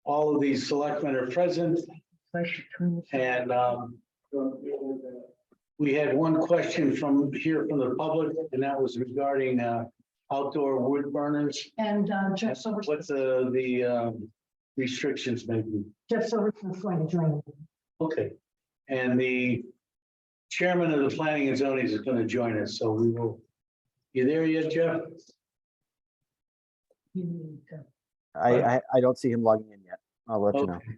All of these selectmen are present, and we had one question from the public, and that was regarding outdoor wood burners. And Jeff Silverson, What the restrictions may be. Jeff Silverson's going to join. Okay, and the chairman of the planning and zoning is going to join us, so we will. You there yet, Jeff? I don't see him logging in yet. I'll let you know. Okay.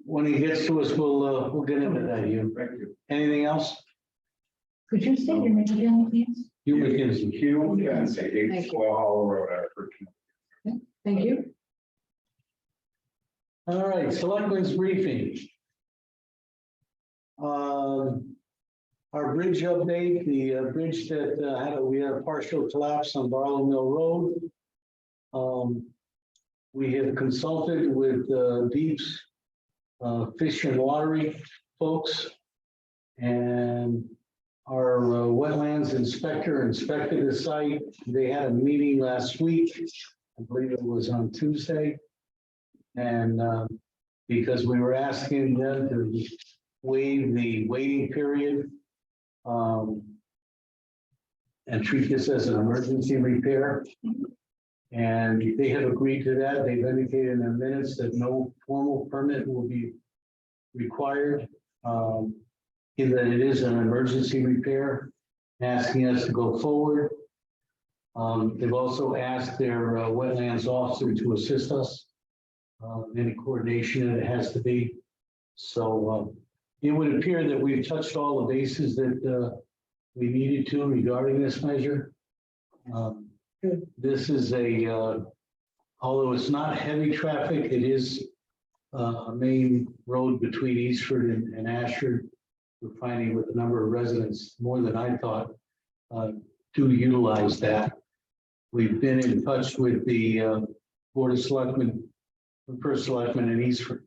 When he gets to us, we'll get into that. You. Thank you. Anything else? Could you say your name again, please? You McKinsey. Hugh, yeah, say Thank 8 you. Swell Hollow Road, Ashford. Thank you. All right, selectmen's briefing. Our bridge update, the bridge that we had a partial collapse on Barlow Mill Road. We have consulted with Deep's Fish and Watery folks, and our wetlands inspector inspected the site. They had a meeting last week. I believe it was on Tuesday. And because we were asking them to waive the waiting period and treat this as an emergency repair. And they have agreed to that. They've indicated in their minutes that no formal permit will be required, in that it is an emergency repair, asking us to go forward. They've also asked their wetlands officer to assist us. Any coordination that it has to be. So it would appear that we've touched all the bases that we needed to regarding this measure. This is although it's not heavy traffic, it is a main road between Eastford and Ashford. We're finding with the number of residents, more than I thought, do utilize that. We've been in touch with the Board of Selectmen, the first selectman in Eastford,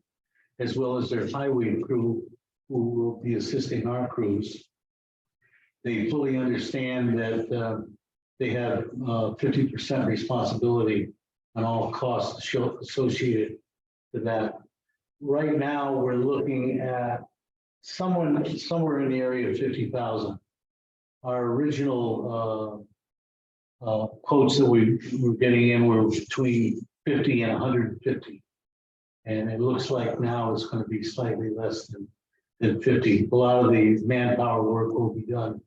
as well as their highway crew, who will be assisting our crews. They fully understand that they have 50% responsibility on all costs associated with that. Right now, we're looking at somewhere in the area of 50,000. Our original quotes that we were getting in were between 50 and 150. And it looks like now it's going to be slightly less than 50. A lot of the manpower work will be done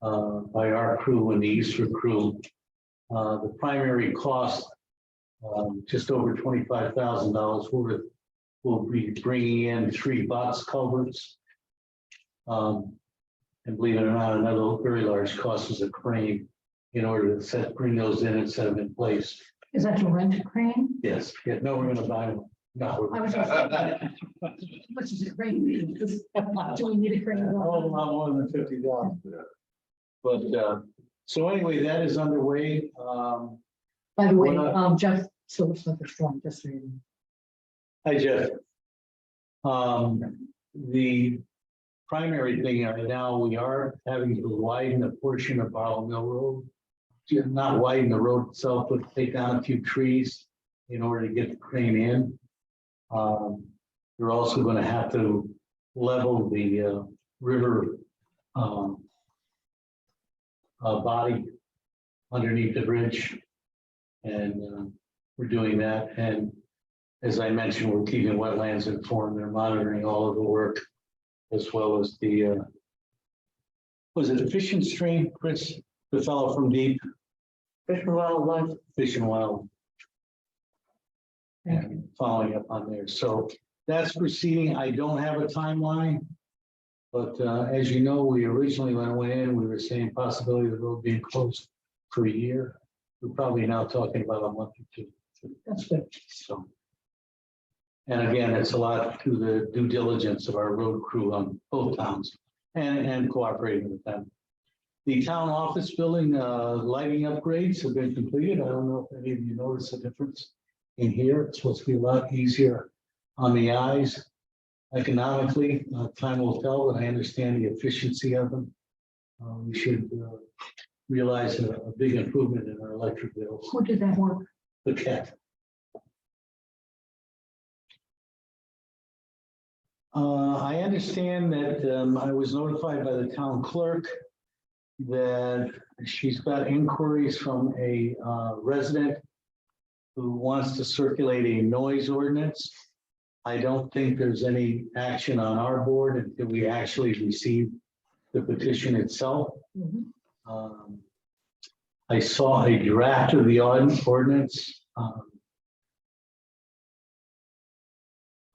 by our crew and the Eastern crew. The primary cost, just over $25,000 worth, will be bringing in 3 box culverts. And believe it or not, another very large cost is a crane in order to bring those in and set them in place. Is that your rent a crane? Yes, yeah, no, we're going to buy one. No, I was just. Which is a crane? Do we need a crane? a lot more than 50,000. But so anyway, that is underway. By the way, Well, Jeff Silverson is strong, just so you know. Hi, Jeff. The primary thing right now, we are having to widen a portion of Barlow Mill Road. Not widen the road itself, but take down a few trees in order to get the crane in. We're also going to have to level the river body underneath the bridge, and we're doing that. And as I mentioned, we're keeping wetlands informed. They're monitoring all of the work, as well as the was it a fishing stream, Chris, the fellow from Deep? Fish and Wildlife. Fish and Wild. And following up on there. So that's proceeding. I don't have a timeline. But as you know, we originally when I went in, we were saying possibility of the road being closed for a year. We're probably now talking about a month or two. That's good. So. And again, it's a lot to the due diligence of our road crew on both towns and cooperating with them. The town office building lighting upgrades have been completed. I don't know if any of you noticed the difference in here. It's supposed to be a lot easier on the eyes. Economically, time will tell, but I understand the efficiency of them. We should realize a big improvement in our electric bills. Who did that work? The cat. I understand that I was notified by the town clerk that she's got inquiries from a resident who wants to circulate a noise ordinance. I don't think there's any action on our board until we actually receive the petition itself. Mhm. I saw a draft of the ordinance.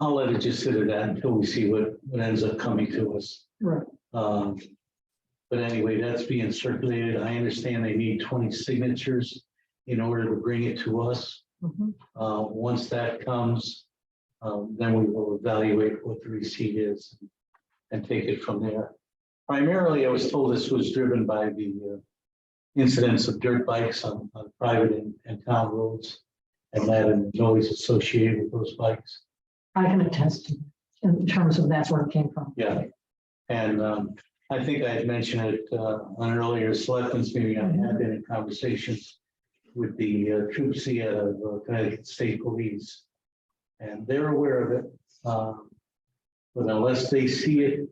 I'll let it just sit at that until we see what ends up coming to us. Right. But anyway, that's being circulated. I understand they need 20 signatures in order to bring it to us. Mhm. Once that comes, then we will evaluate what the receipt is and take it from there. Primarily, I was told this was driven by the incidents of dirt bikes on private and town roads, and that noise associated with those bikes. I can attest to, in terms of that's where it came from. Yeah, and I think I had mentioned it on an earlier selectmen's meeting. I had been in conversations with the troops out of Connecticut State Police, and they're aware of it. But unless they see it,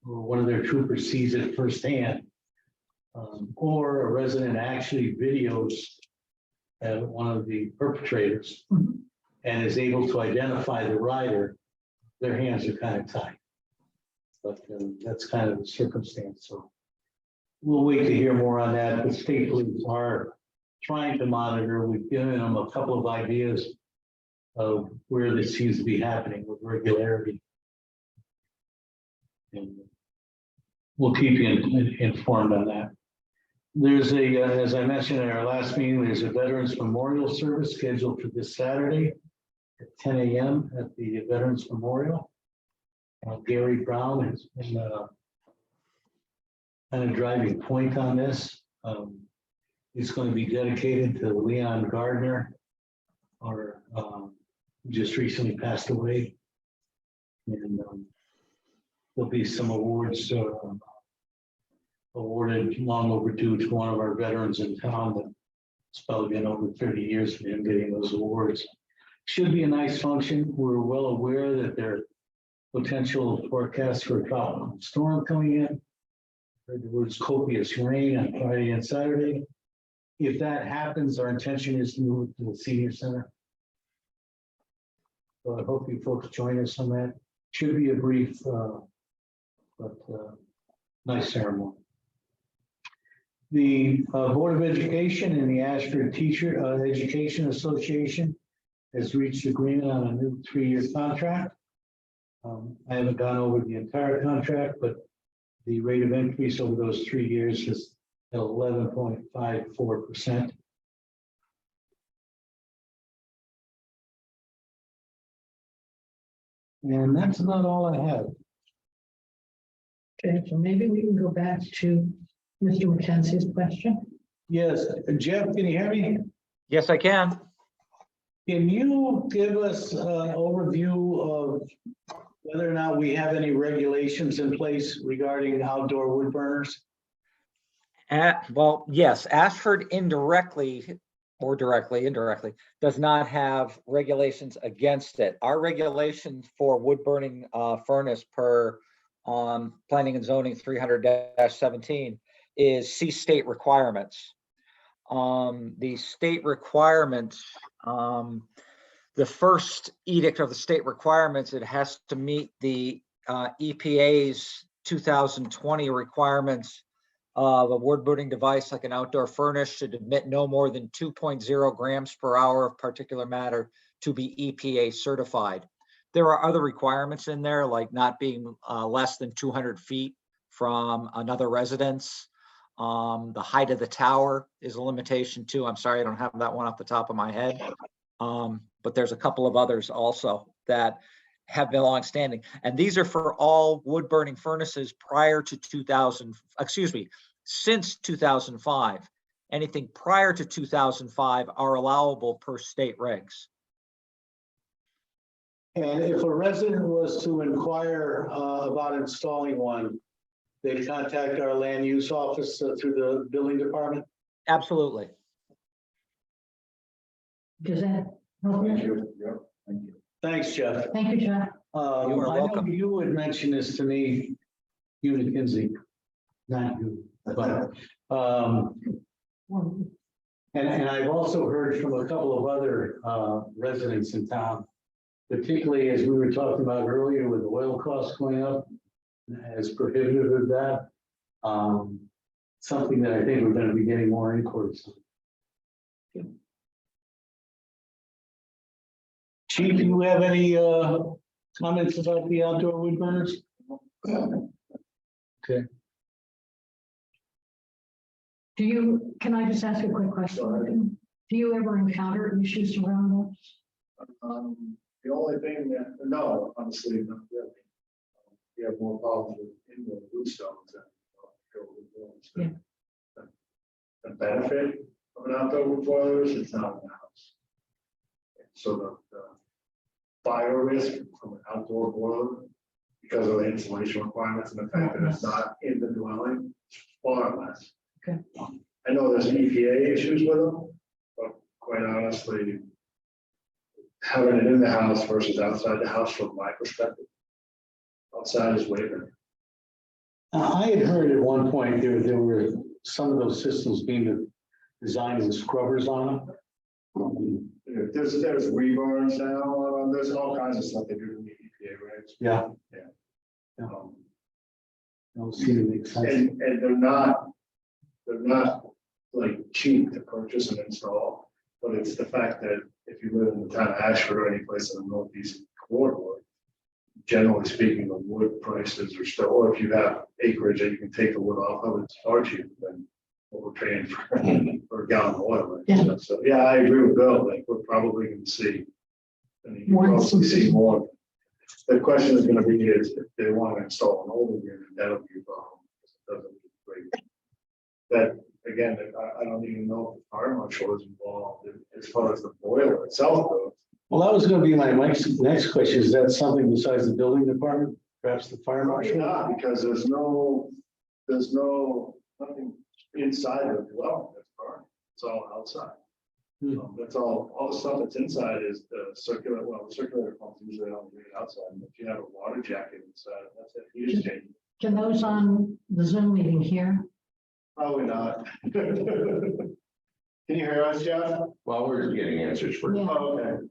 or one of their troopers sees it firsthand, or a resident actually videos one of the perpetrators Mhm. and is able to identify the rider, their hands are kind of tied. But that's kind of the circumstance. So we'll wait to hear more on that. The state police are trying to monitor. We've given them a couple of ideas of where this seems to be happening with regularity. And we'll keep you informed on that. There's as I mentioned in our last meeting, there's a Veterans Memorial Service scheduled for this Saturday at 10 a.m. at the Veterans Memorial. Gary Brown has been kind of driving point on this. It's going to be dedicated to Leon Gardner, or just recently passed away. And there'll be some awards awarded long overdue to one of our veterans in town. That it's probably been over 30 years for him getting those awards. Should be a nice function. We're well aware that there are potential forecasts for a tropical storm coming in. Heard the words copious rain on Friday and Saturday. If that happens, our intention is to move to the senior center. So I hope you folks join us on that. Should be a brief, but nice ceremony. The Board of Education and the Ashford Teacher Education Association has reached agreement on a new 3-year contract. I haven't gone over the entire contract, but the rate of increase over those 3 years is at 11.54%. And that's about all I have. Okay, so maybe we can go back to Mr. McKenzie's question. Yes, Jeff, can you hear me? Yes, I can. Can you give us an overview of whether or not we have any regulations in place regarding outdoor wood burners? Well, yes, Ashford indirectly does not have regulations against it. Our regulations for wood burning furnace per planning and zoning 300-17 is see state requirements. The state requirements, the first edict of the state requirements, it has to meet the EPA's 2020 requirements of a wood burning device like an outdoor furnace should emit no more than 2.0 grams per hour of particulate matter to be EPA certified. There are other requirements in there, like not being less than 200 feet from another residence. The height of the tower is a limitation too. I'm sorry, I don't have that one off the top of my head. But there's a couple of others also that have been longstanding. And these are for all wood burning furnaces prior to since 2005. Anything prior to 2005 are allowable per state regs. And if a resident was to inquire about installing one, they contact our land use office through the building department? Absolutely. Does that help Thank you? you. Yep. Thank you. Thanks, Jeff. Thank you, Jeff. You are I know welcome. you had mentioned this to me, Hugh McKinsey, not you, but, and I've also heard from a couple of other residents in town, particularly as we were talking about earlier with the oil costs going up, as prohibitive of that. Something that I think we're going to be getting more inquiries on. Chief, do you have any comments about the outdoor wood burners? Okay. Can I just ask a quick question? Do you ever encounter issues around those? The only thing that, no, honestly, not really. We have more problems with indoor wood stones than outdoor wood boilers. Yeah. The benefit of an outdoor wood boiler is it's not in the house. So the fire risk from an outdoor boiler, because of the insulation requirements and the fact that it's not in the dwelling, is far less. Okay. I know there's EPA issues with them, but quite honestly, having it in the house versus outside the house, from my perspective, outside is way better. I had heard at one point there were some of those systems being designed with scrubbers on them. There's rebars now, there's all kinds of stuff they do to meet EPA regs. Yeah. Yeah. Don't seem to make sense. And they're not like cheap to purchase and install, but it's the fact that if you live in the town of Ashford or any place in the northeast corridor, generally speaking, the wood prices are still, or if you have acreage that you can take the wood off of, it's far cheaper than what we're paying for a gallon of oil. Right? Yeah. So yeah, I agree with Bill. Like we're probably going to see, More probably see instances. more. The question is going to be is if they want to install an older unit, that'll be a problem. It doesn't break. That again, I don't even know if the fire marshal is involved as far as the boiler itself goes. Well, that was going to be my next question. Is that something besides the building department? Perhaps the fire Probably marshal? not, because there's nothing inside the dwelling that's burning. It's all outside. That's all the stuff that's inside is the circular, the circulator pumps usually don't do it outside. But if you have a water jacket inside, that's it. You just change it. Can those on the Zoom meeting here? Probably not. Can you hear us, Jeff? Well, we're just getting answers for. Yeah. Oh, okay.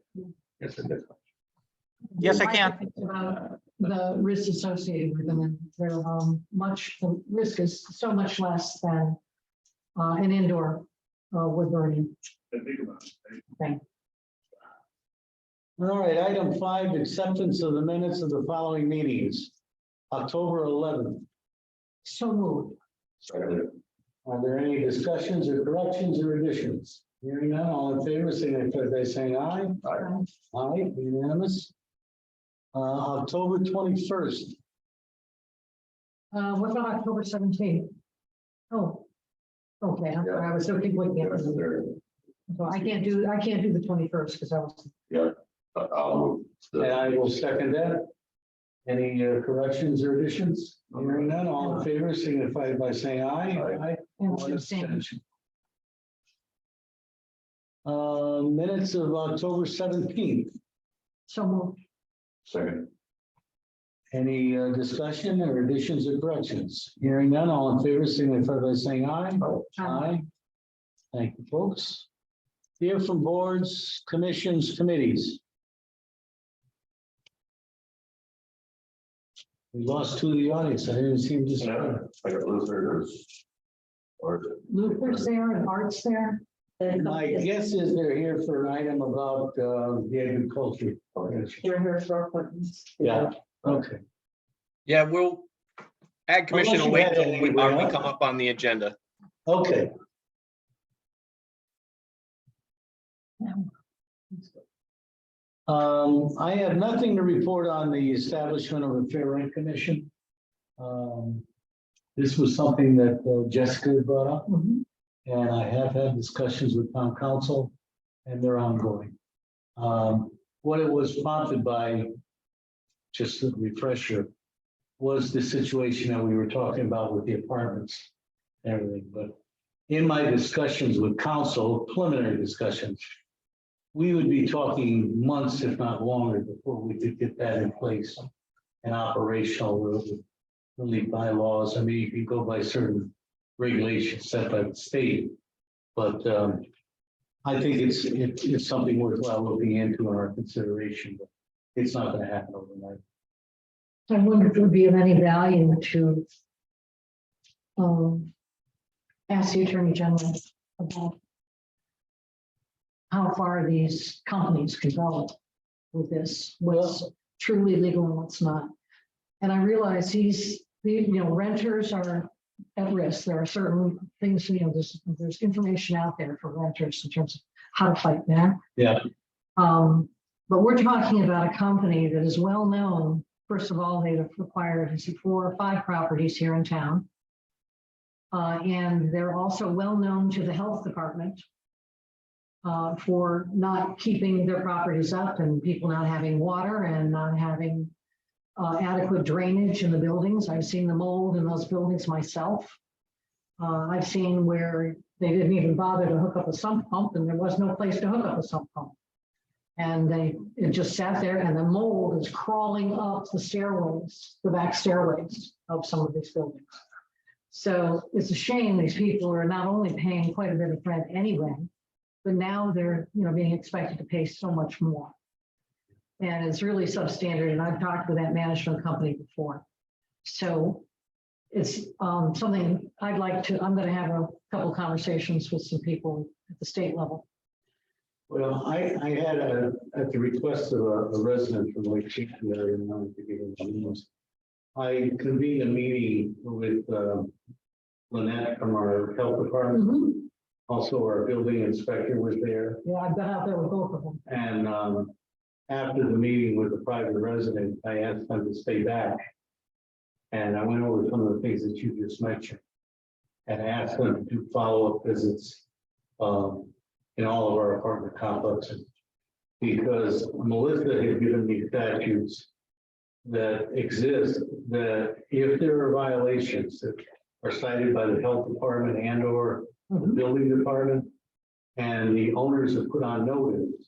Yes, it is. Yes, I can. About the risks associated with them, and they're the risk is so much less than an indoor wood burning. Then think about it. All right, item 5, acceptance of the minutes of the following meetings. October 11th. So moved. Are there any discussions or corrections or additions? Hearing none, all in favor, signify by saying aye. Aye, unanimous. October 21st. What about October 17th? Oh, okay, I'm sorry, I was so looking at it. So I can't do the 21st because I was. And I will second that. Any corrections or additions? Hearing none, all in favor, signify by saying aye. Aye. And One abstaining. abstention. Minutes of October 17th. So moved. Second. Any discussion or additions or corrections? Hearing none, all in favor, signify by saying aye. Aye. Thank you, folks. Hear from boards, commissions, committees. We lost 2 of the audience. I didn't see them just. I got Luther's. Or. Luther's there and Art's there. My guess is they're here for an item about the agriculture. You're here for appointments. Yeah, okay. Yeah, we'll, Ag Commission Unless will you wait had till any, we huh? come up on the agenda. Okay. I have nothing to report on the establishment of a fair rent commission. This was something that Jessica brought up, Mhm. and I have had discussions with town council, and they're ongoing. What it was prompted by, just a refresher, was the situation that we were talking about with the apartments and everything, but in my discussions with council, preliminary discussions, we would be talking months, if not longer, before we could get that in place and operational with really bylaws. I mean, you can go by certain regulations set by the state, but I think it's something worthwhile looking into in our consideration, but it's not going to happen overnight. I wonder if it would be of any value to ask the Attorney General about how far these companies can go with this, what's truly legal and what's not. And I realize renters are at risk. There are certain things, there's information out there for renters in terms of how to fight back. Yeah. But we're talking about a company that is well known. First of all, they've acquired 4 or 5 properties here in town. And they're also well known to the health department for not keeping their properties up and people not having water and not having adequate drainage in the buildings. I've seen the mold in those buildings myself. I've seen where they didn't even bother to hook up a sump pump and there was no place to hook up a sump pump. And it just sat there and the mold is crawling up the stairways, the back stairways of some of these buildings. So it's a shame these people are not only paying quite a bit of rent anyway, but now they're being expected to pay so much more. And it's really substandard. And I've talked with that management company before. So it's something I'm going to have a couple of conversations with some people at the state level. Well, I had at the request of a resident from Lake Chieftain area, and I wanted to give him the names. I convened a meeting with Lynette from our health department. Mm-hmm. Also, our building inspector was there. Yeah, I've been out there with both of them. And after the meeting with the private resident, I asked them to stay back. And I went over some of the things that you just mentioned. And I asked them to do follow-up visits in all of our apartment complexes. Because Melissa had given me statutes that exist that if there are violations that are cited by the health department and or the building department, and the owners have put on notice,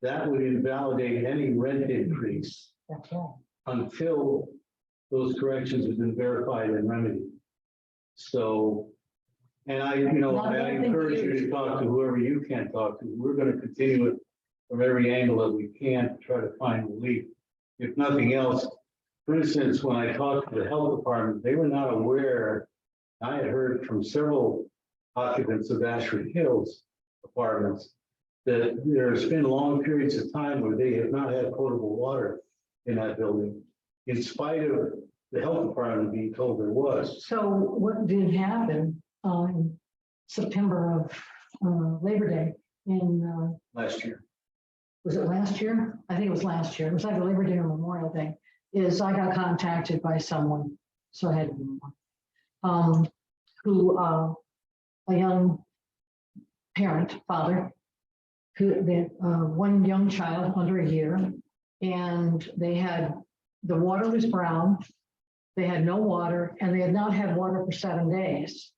that would invalidate any rent increase That's right. until those corrections have been verified and remedied. So, and I encourage you to talk to whoever you can talk to. We're going to continue it from every angle that we can to try to find relief. If nothing else, for instance, when I talked to the health department, they were not aware. I had heard from several occupants of Ashford Hills apartments that there's been long periods of time where they have not had potable water in that building, in spite of the health department being told there was. So what did happen on September of Labor Day in Last year. was it last year? I think it was last year. It was either Labor Day or Memorial Day. Is I got contacted by someone, so I had to be one, who a young parent, father, who one young child under a year, and they had the water was brown, they had no water, and they had not had water for 7 days.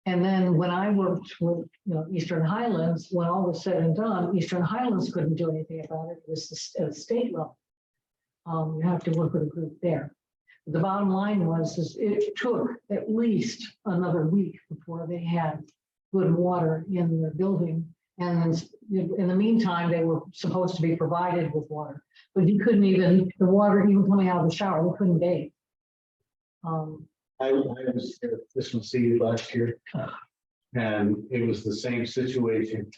And then when I worked with Eastern Highlands, when all was said and done, Eastern Highlands couldn't do anything about it. It was at the state level. You have to work with a group there. The bottom line was it took at least another week before they had good water in the building. And in the meantime, they were supposed to be provided with water, but you couldn't even, the water even coming out of the shower, they couldn't bathe. I was there at Christmas Eve last year, and it was the same situation.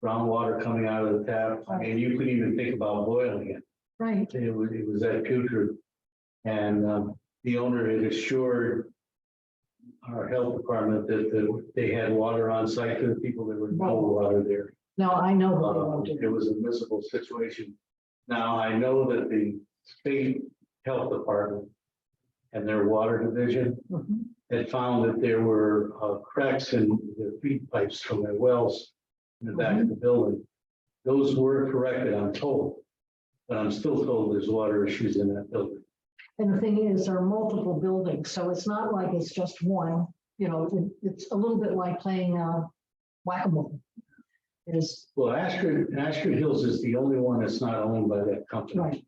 Brown water coming out of the tap. I mean, you couldn't even think about boiling it. Right. It was that putrid. And the owner had assured our health department that they had water on site for the people. There was no water there. No, I know what they won't do. It was a miserable situation. Now, I know that the state health department and their water division Mhm. had found that there were cracks in the feed pipes from their wells in the back of the building. Those were corrected, I'm told, but I'm still told there's water issues in that building. And the thing is, there are multiple buildings, so it's not like it's just one, it's a little bit like playing whack-a-mole. Well, Ashford Hills is the only one that's not owned by that company,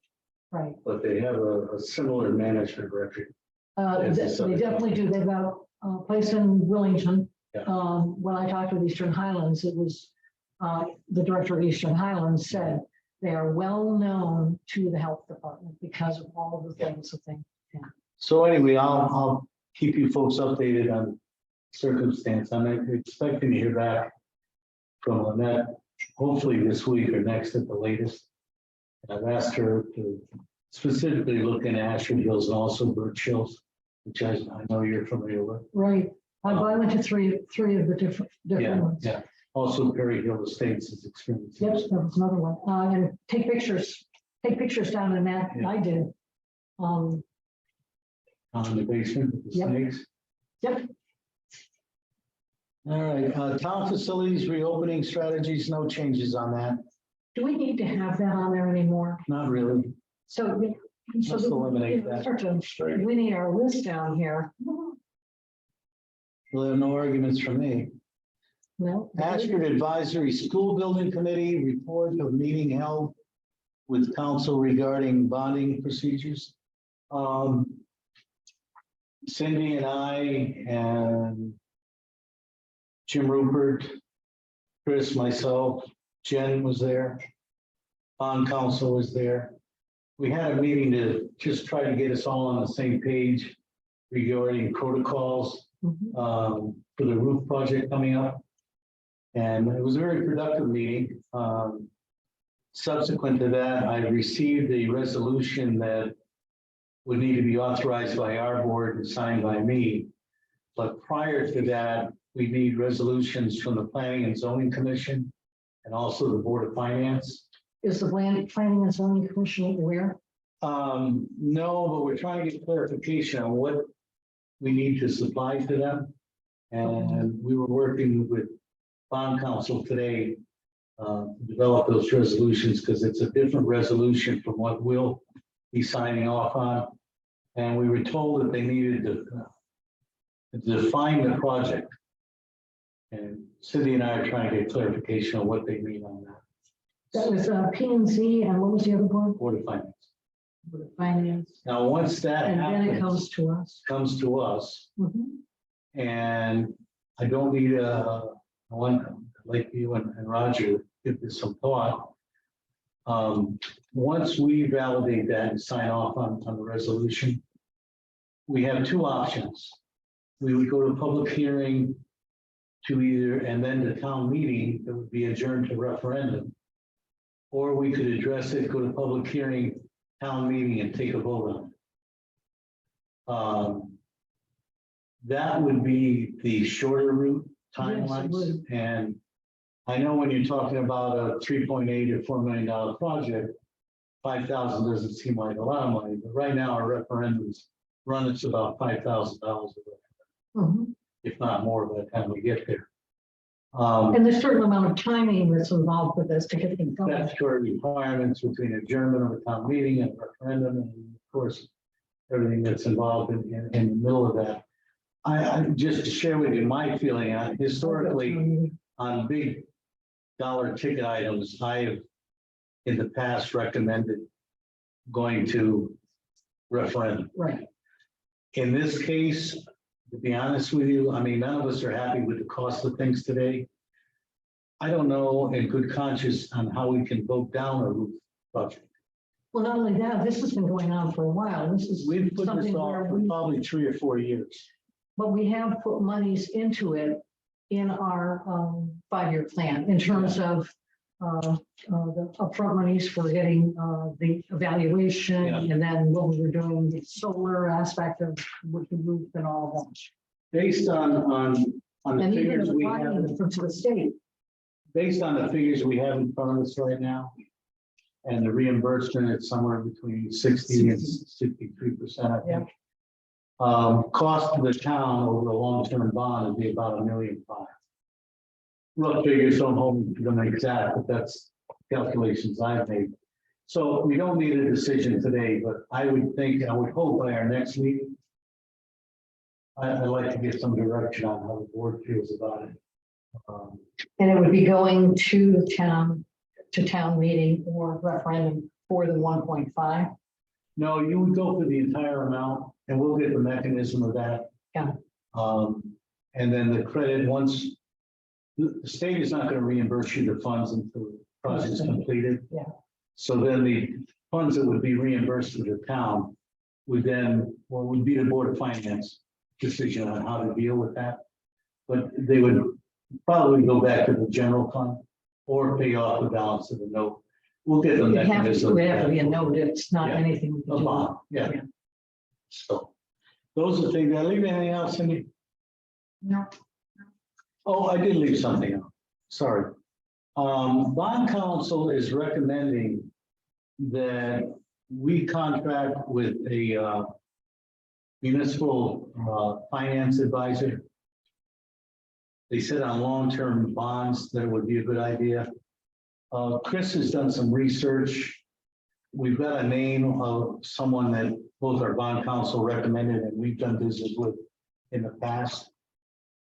Right. but they have a similar management record. They definitely do. They've got a place in Willington. Yeah. When I talked with Eastern Highlands, it was the director of Eastern Highlands said they are well known to the health department because of all of the things that they. So anyway, I'll keep you folks updated on circumstance. I'm expecting to hear back from Lynette, hopefully this week or next at the latest. And I've asked her to specifically look in Ashford Hills and also Birch Hills, which I know you're familiar with. Right. I went to three of the different ones. Yeah. Also Perry Hill Estates is experiencing. Yep, that was another one. And take pictures down in that. Yeah. I did. On the basement with the Yep. snakes. Yep. All right, town facilities reopening strategies, no changes on that, Do we need to have that on there anymore? not really. So. Let's eliminate that. Start to winning our list down here. Well, there are no arguments from me. No. Ashford Advisory School Building Committee report of meeting held with council regarding bonding procedures. Cindy and I and Jim Rupert, Chris, myself, Jen was there. Bond council was there. We had a meeting to just try to get us all on the same page regarding protocols Mhm. for the roof project coming up. And it was a very productive meeting. Subsequent to that, I received a resolution that would need to be authorized by our board and signed by me. But prior to that, we need resolutions from the Planning and Zoning Commission and also the Board of Finance. Is the planning and zoning commission aware? No, but we're trying to get clarification on what we need to supply to them. And we were working with bond counsel today to develop those resolutions because it's a different resolution from what we'll be signing off on. And we were told that they needed to define the project. And Cindy and I are trying to get clarification on what they mean on that. That was P and Z, and what was the other one? Board of Finance. Board of Finance. Now, once that And then it happens, comes to us. Mhm. And I don't need one like you and Roger, give this some thought. Once we validate that and sign off on the resolution, we have two options. We would go to public hearing to either, and then the town meeting that would be adjourned to referendum. Or we could address it, go to public hearing, town meeting, and take a vote on it. That would be the shorter route timelines. would. And I know when you're talking about a $3.8 or $4 million project, 5,000 doesn't seem like a lot of money, but right now our referendums run us about $5,000, Mhm. if not more by the time we get there. And there's a certain amount of timing that's involved with this to get things going. Statutory requirements between adjournment of a town meeting and referendum, and of course, everything that's involved in the middle of that. I just to share with you my feeling on historically on big dollar ticket items, I have in the past recommended going to referendum. Right. In this case, to be honest with you, I mean, none of us are happy with the cost of things today. I don't know in good conscience on how we can vote down a roof project. Well, not only that, this has been going on for a while. This is We've put this something off where for probably 3 or 4 years. but we have put monies into it in our 5-year plan in terms of the upfront monies for getting the evaluation Yeah. and then what we were doing, the solar aspect of with the roof and all of that. Based on the And even figures the we funding have, from to the state. based on the figures we have in front of us right now, and the reimbursement at somewhere between 60 and 63%, I think. Cost to the town over a long-term bond would be about $1.5 million. Rough figures, don't hold me to them exact, but that's calculations I've made. So we don't need a decision today, but I would think, I would hope by our next meeting, I'd like to get some direction on how the board feels about it. And it would be going to the town meeting or referendum for the 1.5. No, you would go for the entire amount and we'll get the mechanism of that. Yeah. And then the credit, once the state is not going to reimburse you the funds until the project is completed. Yeah. So then the funds that would be reimbursed to the town would then, well, would be the Board of Finance decision on how to deal with that. But they would probably go back to the general fund or pay off the balance of the note. We'll get the It would have mechanism. to be a note, it's not Yeah. anything we A can do. bond, yeah. Yeah. So those are the things. Did I leave anything else, Cindy? No. Oh, I did leave something out. Sorry. Bond counsel is recommending that we contract with a municipal finance advisor. They said on long-term bonds that it would be a good idea. Chris has done some research. We've got a name of someone that both our bond counsel recommended and we've done business with in the past.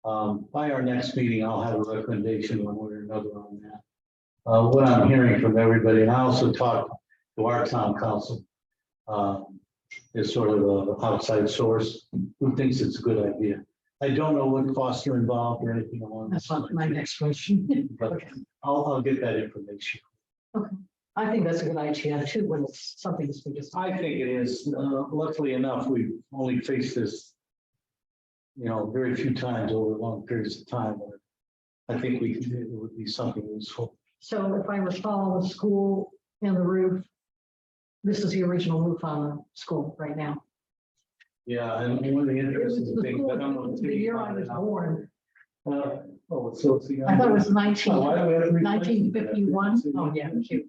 By our next meeting, I'll have a recommendation one way or another on that. What I'm hearing from everybody, and I also talked to our town council, is sort of an outside source who thinks it's a good idea. I don't know what costs are involved or anything along. That's not my next question. But Okay. I'll get that information. I think that's a good idea too, when it's something that's we just. I think it is. Luckily enough, we've only faced this, very few times over long periods of time. I think it would be something useful. So if I recall, the school and the roof, this is the original roof on the school right now. Yeah, and one of the interesting The things, school- I don't know. The year I was born, So it's the. I thought it was Oh, why do we have to replace it? 1951. Oh, yeah, cute.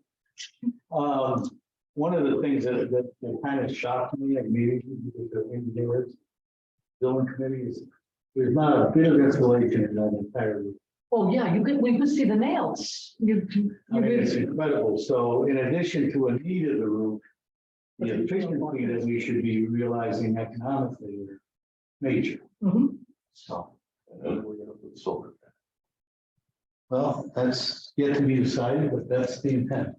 One of the things that kind of shocked me immediately with the engineers, building committee is there's not a bit of insulation in that entire roof. Oh, yeah, we could see the nails. I mean, it's incredible. So in addition to a need of the roof, the efficiency that we should be realizing economically are major. Mhm. So, And we're gonna put solar. well, that's yet to be decided, but that's the intent.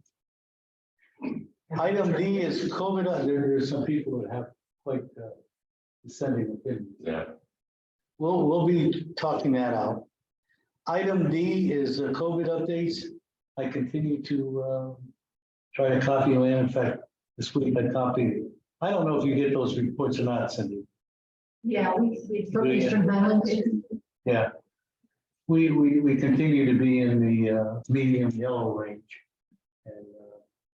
Item D is COVID. There's some people that have quite dissenting opinions. Yeah. We'll be talking that out. Item D is COVID updates. I continue to try to copy them in. In fact, this week I copied. I don't know if you get those reports or not, Cindy. Yeah, from Eastern Highlands. Yeah. We continue to be in the medium yellow range. And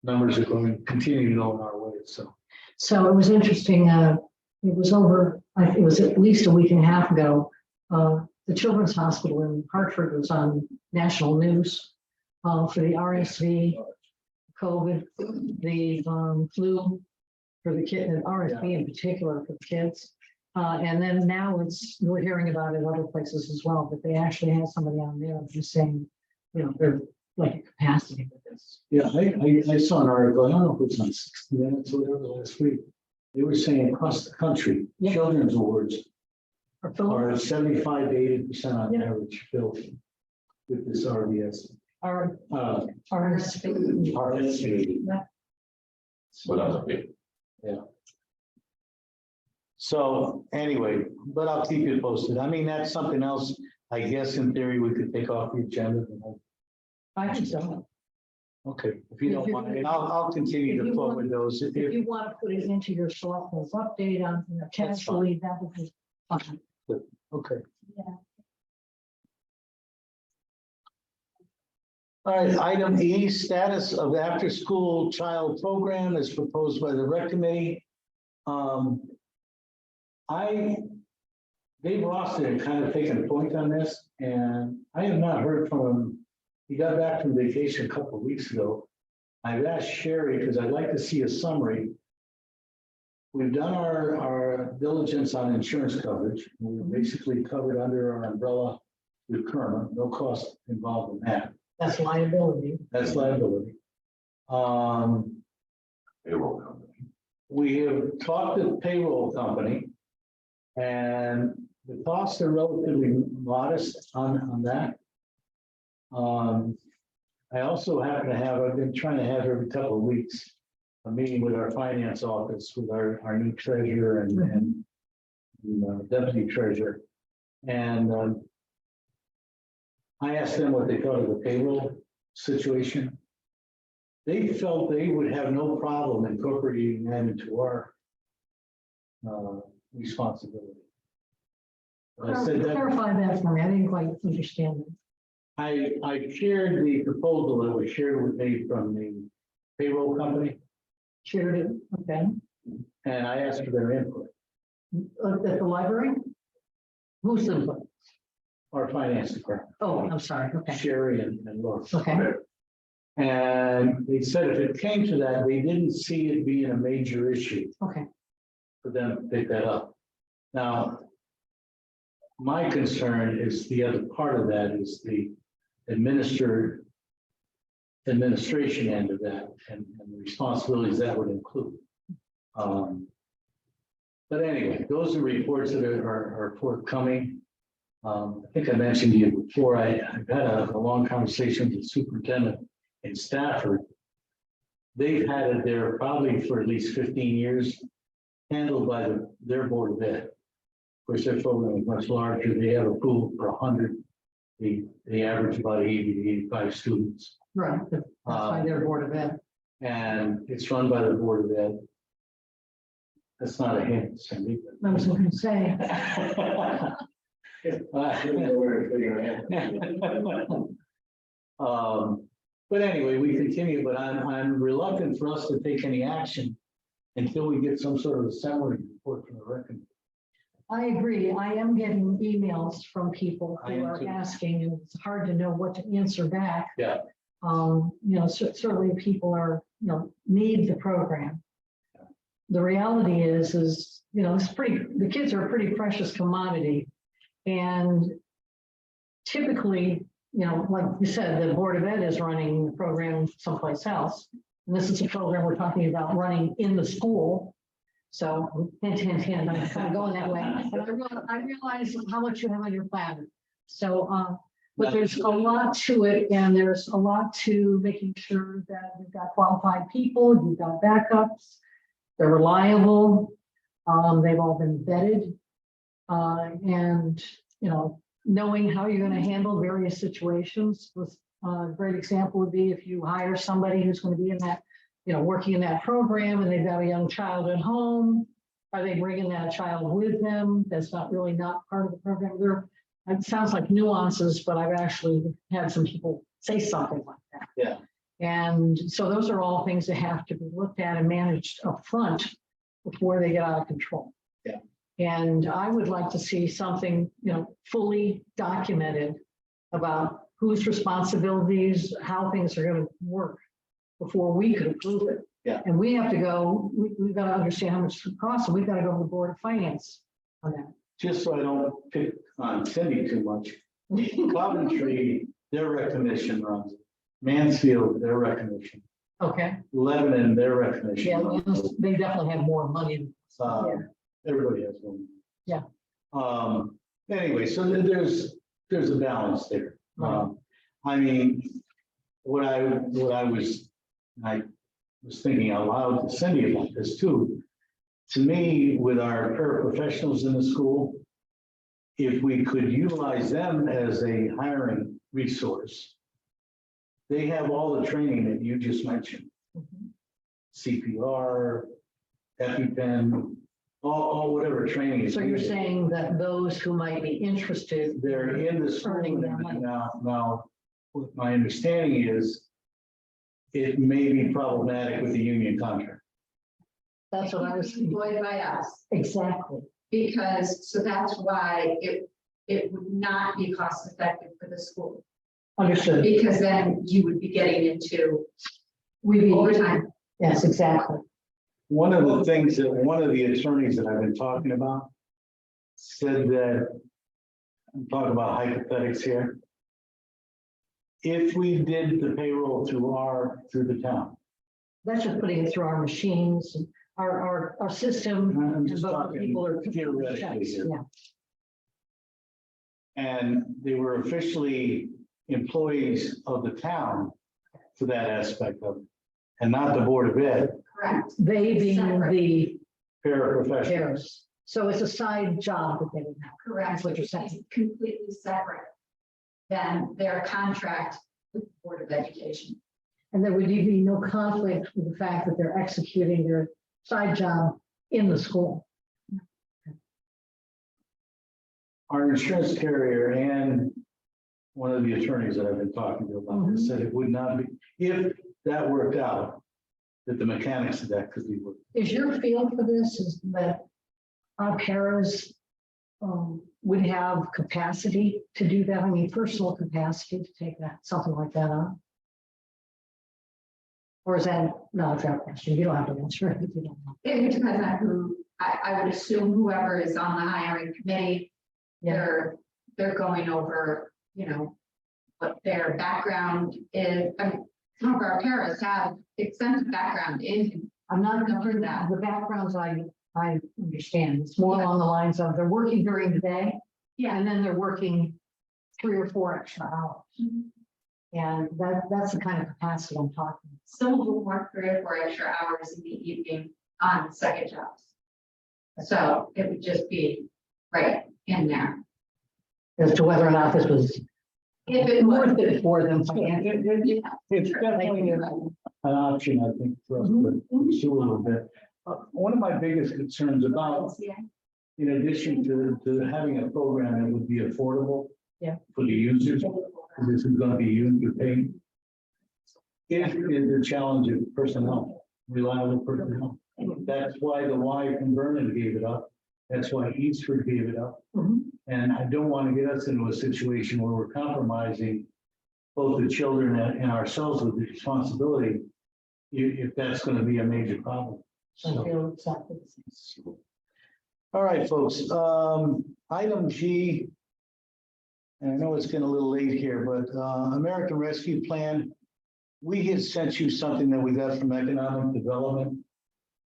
numbers are continue to go in our way, so. So it was interesting, it was it was at least a week and a half ago. The Children's Hospital in Hartford was on national news for the RSV, COVID, the flu for the kid, and RSV in particular for the kids. And then now we're hearing about it other places as well, but they actually had somebody on there just saying, they're like a capacity with this. Yeah, I saw an article, I don't know if it's on 60 Minutes or whatever last week. They were saying across the country, Yeah. children's wards Or Phil, are 75 to 80% on Yeah. average filled with this RVS. RSV. RSV. What else? Okay. So anyway, but I'll keep you posted. I mean, that's something else, I guess in theory, we could take off the agenda. I think so. Okay, if you don't mind, and I'll continue to forward those. If you want to put it into your selectmen's update on, casually, that would be fine. Okay. Yeah. All right, item E, status of after-school child program is proposed by the rec committee. Dave Ross had kind of taken point on this, and I have not heard from him. He got back from vacation a couple of weeks ago. I've asked Sherry, because I'd like to see a summary. We've done our diligence on insurance coverage. We're basically covered under our umbrella with Kerma, no cost involved in that. That's liability. That's liability. Payroll company. We have talked to the payroll company. And the costs are relatively modest on that. I also happen to have, I've been trying to have every couple of weeks, a meeting with our finance office, with our new treasurer and deputy treasurer. And I asked them what they thought of the payroll situation. They felt they would have no problem incorporating that into our responsibility. I said that Clarify that for me. I didn't quite understand it. I shared the proposal that was shared with me from the payroll company, Shared it, okay. and I asked for their input, At the library? Who's input? our finance department, Oh, I'm sorry, okay, Sherry and Laura. okay. And they said if it came to that, they didn't see it being a major issue Okay, for them to pick that up. Now, my concern is the other part of that is the administration end of that and the responsibilities that would include. But anyway, those are reports that are forthcoming. I think I mentioned to you before, I've had a long conversation with the superintendent in Stafford. They've had it there probably for at least 15 years, handled by their board of ed. Of course, their program is much larger. They have a pool for 100. They average about 80 to 85 students. right, that's why they're board of ed. And it's run by the board of ed. That's not a hint, Cindy. I was going to say, But anyway, we continue, but I'm reluctant for us to take any action until we get some sort of a summary report from the record. I agree. I am getting emails from people I who am are too. asking, and it's hard to know what to answer back. Yeah. Certainly people are, need the program. The reality is, the kids are a pretty precious commodity. And typically, like you said, the Board of Ed is running the program someplace else. And this is a program we're talking about running in the school. So, hint, hint, hint, I'm kind of going that way. But I realize how much you have on your platter. So, but there's a lot to it, and there's a lot to making sure that you've got qualified people, you've got backups, they're reliable, they've all been vetted. And, knowing how you're going to handle various situations. With a great example would be if you hire somebody who's going to be in that, working in that program, and they've got a young child at home. Are they bringing that child with them? That's not part of the program. It sounds like nuances, but I've actually had some people say something like that. Yeah. And so those are all things that have to be looked at and managed up front before they get out of control. Yeah. And I would like to see something, fully documented about whose responsibilities, how things are going to work before we could approve it. Yeah. And we have to go, we've got to understand how much it costs, and we've got to go to the Board of Finance on that. Just so I don't pick on Cindy too much, Coventry, their recognition runs it. Mansfield, their recognition. Okay, Lebanon, their recognition. yeah, runs it. they definitely have more money. Everybody has one. Yeah. Anyway, so there's a balance there. Right. I mean, I was thinking out loud to Cindy about this too. To me, with our paraprofessionals in the school, if we could utilize them as a hiring resource, they have all the training that you just mentioned. Mhm. CPR, EpiPen, all whatever training is So you're needed. saying that those who might be interested, They're in the school Earning and their everything money. now, what my understanding is it may be problematic with the union contract. that's what I was thinking. Employed by us, Exactly. so that's why it would not be cost effective for the school. Understood. Because then you would be getting into overtime. Yes, exactly. One of the things that one of the attorneys that I've been talking about said that, I'm talking about hypothetics here. If we did the payroll through the town, that's just putting it through our machines and our system. I'm and just what talking people are theoretically here. Yeah, And they were officially employees of the town for that aspect of it, and not the Board of Ed, Correct. they being Separate. the paraprofessionals. chairs. So it's a side job that they would have. Correct. That's what you're saying. It's completely separate than their contract with the Board of Education. And there would be no conflict with the fact that they're executing their side job in the school. Our insurance carrier and one of the attorneys that I've been talking to about this said it would not be, if that worked out, that the mechanics of that could be worked. Is your feel for this is that our paras would have capacity to do that? I mean, personal capacity to take that, something like that on? Or is that not a fair question? You don't have to answer it if you don't know. It depends on who, I would assume whoever is on the hiring committee, they're going over, you know, what their background is. I mean, some of our paras have extensive background in. I'm not concerned that the backgrounds I understand. It's more along the lines of they're working during the day Yeah. and then they're working 3 or 4 extra hours. And that's the kind of capacity I'm talking. Some will work 3 or 4 extra hours in the evening on second jobs. So it would just be right in there. As to whether or not this was If it was. worth it for them financially. It's definitely an option, I think, for us to pursue a little bit. One of my biggest concerns about, in addition to having a program that would be affordable Yeah. for the users, because this is going to be user paid, is the challenge of personnel, reliable personnel. That's why the Y from Vernon gave it up. That's why Eastford gave it up. Mhm. And I don't want to get us into a situation where we're compromising both the children and ourselves with the responsibility, if that's going to be a major problem. I So, feel exactly the same. all right, folks, item G. And I know it's getting a little late here, but American Rescue Plan, we had sent you something that we got from Economic Development,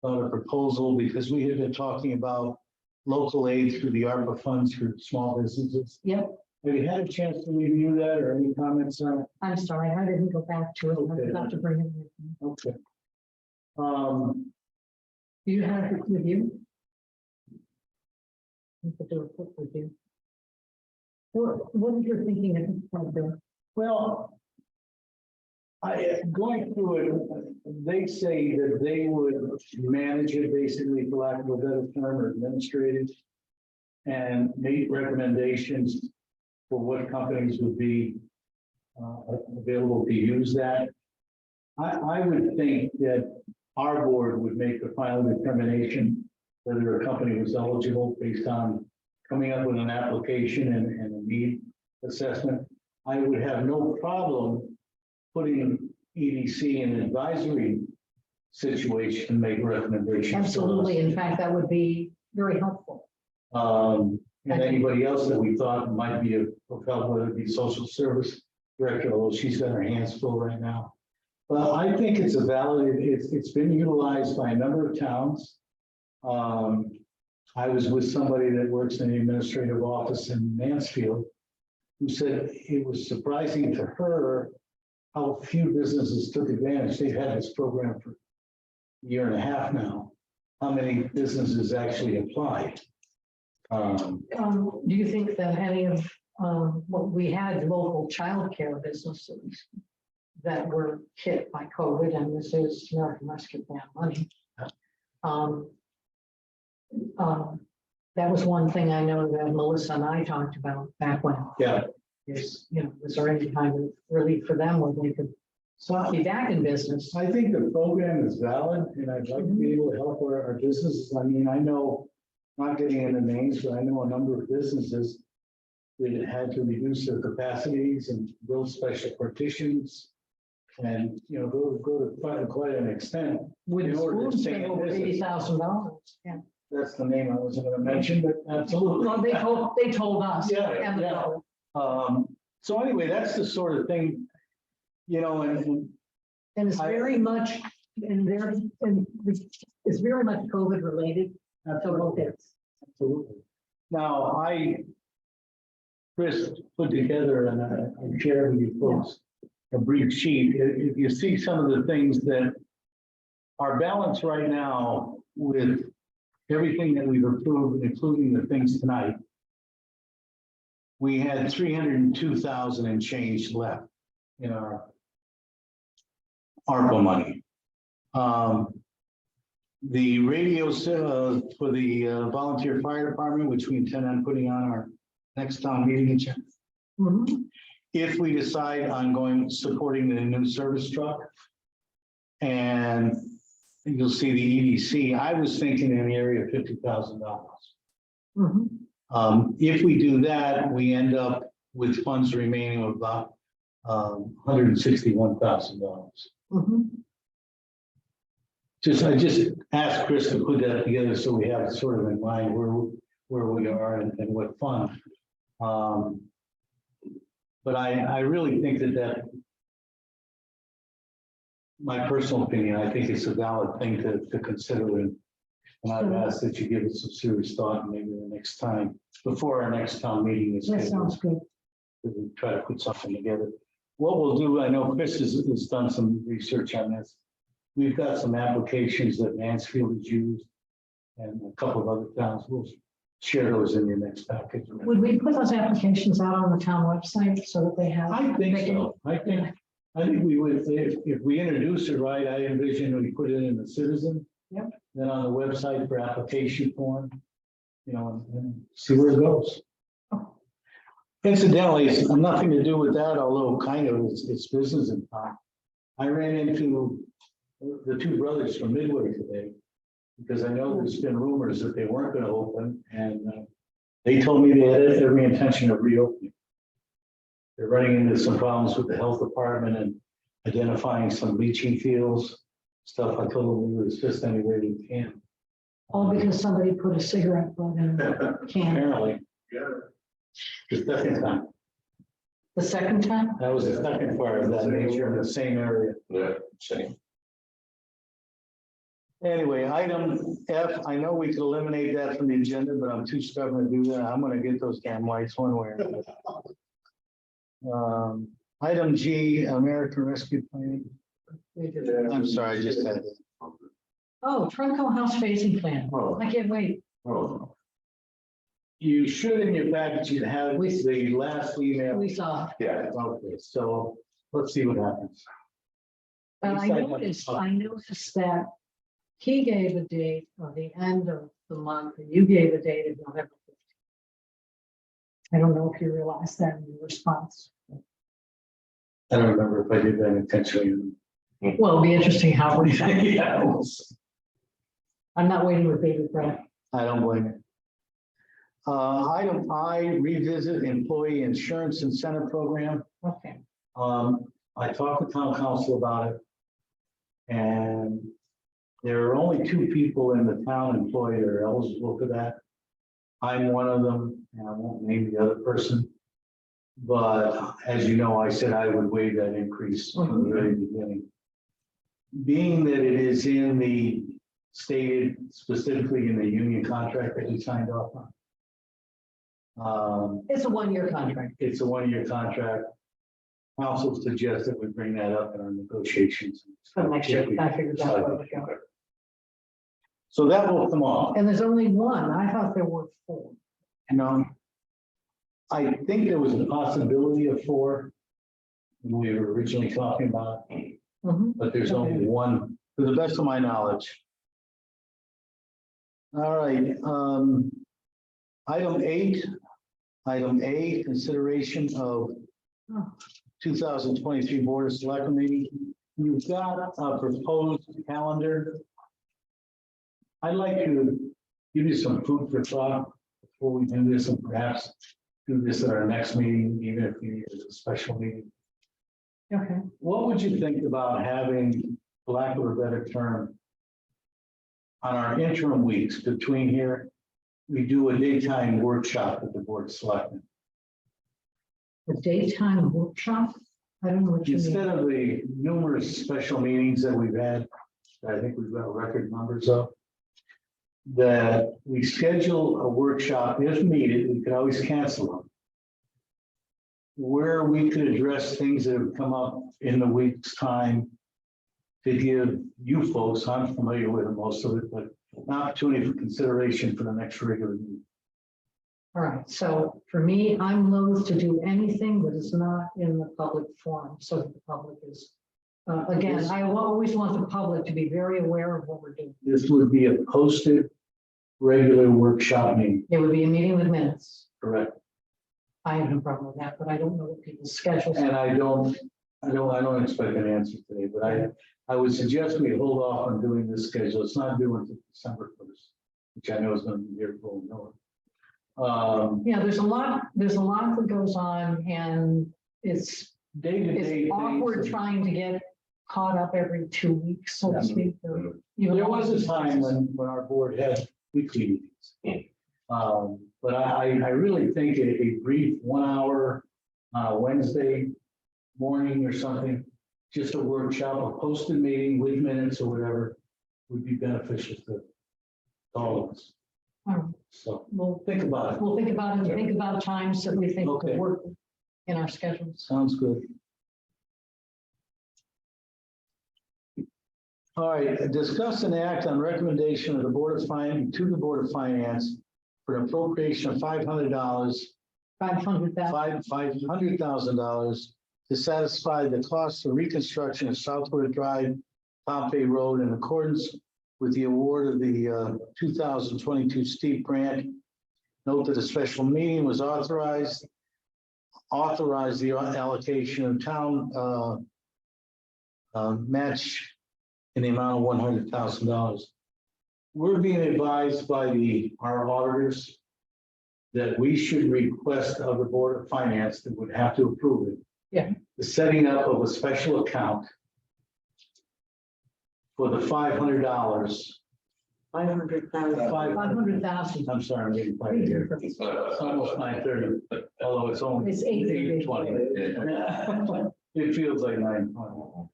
a proposal, because we had been talking about local aid through the ARPA funds for small businesses. Yep, Have you had a chance to review that or any comments on it? I'm sorry, I didn't go back to it. I Okay. forgot to bring it with me. Okay. Do you have it with you? We could do a quick review. What is your thinking at this point, Bill? Well, going through it, they say that they would manage it basically, for lack of a better term, or administrate it, and make recommendations for what companies would be available to use that. I would think that our board would make the final determination whether a company was eligible based on coming up with an application and a need assessment. I would have no problem putting EDC in an advisory situation and make recommendations. Absolutely, in fact, that would be very helpful. And anybody else that we thought might be of help, whether it be social service director, although she's got her hands full right now. But I think it's a valid, it's been utilized by a number of towns. I was with somebody that works in the administrative office in Mansfield, who said it was surprising to her how few businesses took advantage. They've had this program for a year and a half now. How many businesses actually applied? Do you think that any of what we had local childcare businesses that were hit by COVID, and this is American Rescue Plan money? That was one thing I know that Melissa and I talked about back when. Yeah. Is, you know, was there any kind of relief for them where they could So be back in business? I think the program is valid, and I'd like to be able to help our businesses. I mean, I know, not getting into names, but I know a number of businesses that had to reduce their capacities and build special partitions. And, you know, go to quite an extent. With in the order to schools stay paying in over business. $80,000. Yeah. That's the name I wasn't gonna mention, but absolutely. Well, they told us. Yeah, and the yeah. fellow. So anyway, that's the sort of thing, you know, and And it's very much and it's very much COVID related. So it's, Absolutely. Now, Chris put together, and I shared with you folks, a brief sheet. If you see some of the things that are balanced right now with everything that we've approved, including the things tonight, we had 302,000 and change left in our ARPA money. The radios for the volunteer fire department, which we intend on putting on our next town meeting agenda. mhm, If we decide on supporting the new service truck. And you'll see the EDC, I was thinking in the area of $50,000. mhm. If we do that, we end up with funds remaining of about $161,000. Mhm. I just asked Chris to put that together so we have it sort of in mind where we are and what fund. But I really think that my personal opinion, I think it's a valid thing to consider, and I've asked that you give it some serious thought, and maybe the next time, before our next town meeting is That scheduled, sounds good. we try to put something together. What we'll do, I know Chris has done some research on this. We've got some applications that Mansfield has used and a couple of other towns. We'll share those in your next package. Would we put those applications out on the town website so that they have? I think they can- so. I think we would, if we introduce it right, I envision we put it in the Citizen. Yep. Then on the website for application form, and see where it goes. Incidentally, it's nothing to do with that, although kind of it's business in time. I ran into the two brothers from Midway today, because I know there's been rumors that they weren't going to open, and they told me they had every intention of reopening. They're running into some problems with the health department and identifying some leaching fields, stuff. I told them we would assist any way we can. All because somebody put a cigarette butt in a can. Apparently, Yeah. the second time. The second time? That was the second part of that nature in the same area. Yeah, same. Anyway, item F, I know we could eliminate that from the agenda, but I'm too stubborn to do that. I'm gonna get those damn lights one way or another. Item G, American Rescue Plan. I'm sorry, I just had it. Oh, Trunco House phasing plan. I can't wait. Oh, You should in your package, you have the last email. We saw. yeah. Okay, so let's see what happens. But I noticed that he gave a date of the end of the month and you gave a date of November 15th. I don't know if you realized that in your response. I don't remember if I did that intentionally. Well, it'll be interesting how we, Yeah, I'm not waiting with bated breath. I don't blame you. Item I, revisit employee insurance incentive program. Okay. I talked with town council about it. And there are only two people in the town employed that are eligible for that. I'm one of them, and I won't name the other person. But as you know, I said I would waive that increase from the very beginning. Being that it is in the stated specifically in the union contract that we signed off on. It's a one-year contract. It's a one-year contract. Council suggested we bring that up in our negotiations. For next year, I figured that's where we go. So that will come off. And there's only one. I thought there were four. No. I think there was a possibility of 4 when we were originally talking about, it, Mhm. but there's only one, to the best of my knowledge. All right, item 8, item A, consideration of Oh. 2023 Board of Selectmen meeting. You've got a proposed calendar. I'd like to give you some food for thought before we do this, and perhaps do this at our next meeting, even if we need a special meeting. Okay. What would you think about having, for lack of a better term, on our interim weeks between here, we do a daytime workshop with the Board of Selectmen? The daytime workshop? I don't know what you Instead mean. of the numerous special meetings that we've had, that I think we've got record numbers of, that we schedule a workshop if needed, we could always cancel them, where we could address things that have come up in the week's time to give you folks, I'm familiar with most of it, but an opportunity for consideration for the next regular meeting. All right, so for me, I'm loath to do anything that is not in the public forum, so that the public is, again, I always want the public to be very aware of what we're doing. This would be a posted regular workshop meeting, It would be a meeting with minutes. correct? I have no problem with that, but I don't know what people's schedules And are. I don't expect an answer today, but I would suggest we hold off on doing this schedule. It's not due until December 1st, which I know is going to be here for no. Yeah, there's a lot that goes on, and it's Day-to-day awkward things. trying to get caught up every 2 weeks, so to Yeah. speak. or even There was a longer. time when our board had weekly meetings. But I really think a brief 1 hour Wednesday morning or something, just a workshop, a posted meeting with minutes or whatever, would be beneficial to all of us. All right. So We'll think about it. We'll think about it, and think about times that we think Okay. could work in our schedules. Sounds good. All right, discuss and act on recommendation of the Board of Finance to the Board of Finance for an appropriation of $500, 500,000. $500,000 to satisfy the cost of reconstruction of Southwood Drive, Pompey Road in accordance with the award of the 2022 steep grant. Note that a special meeting was authorized the allocation of town match in the amount of $100,000. We're being advised by our auditors that we should request of the Board of Finance that would have to approve it. Yeah. The setting up of a special account for the $500. 500,000. 500,000. I'm sorry, I'm getting quiet here. It's almost 9:30, although it's only It's 8:30. 8:20. It feels like 9:20.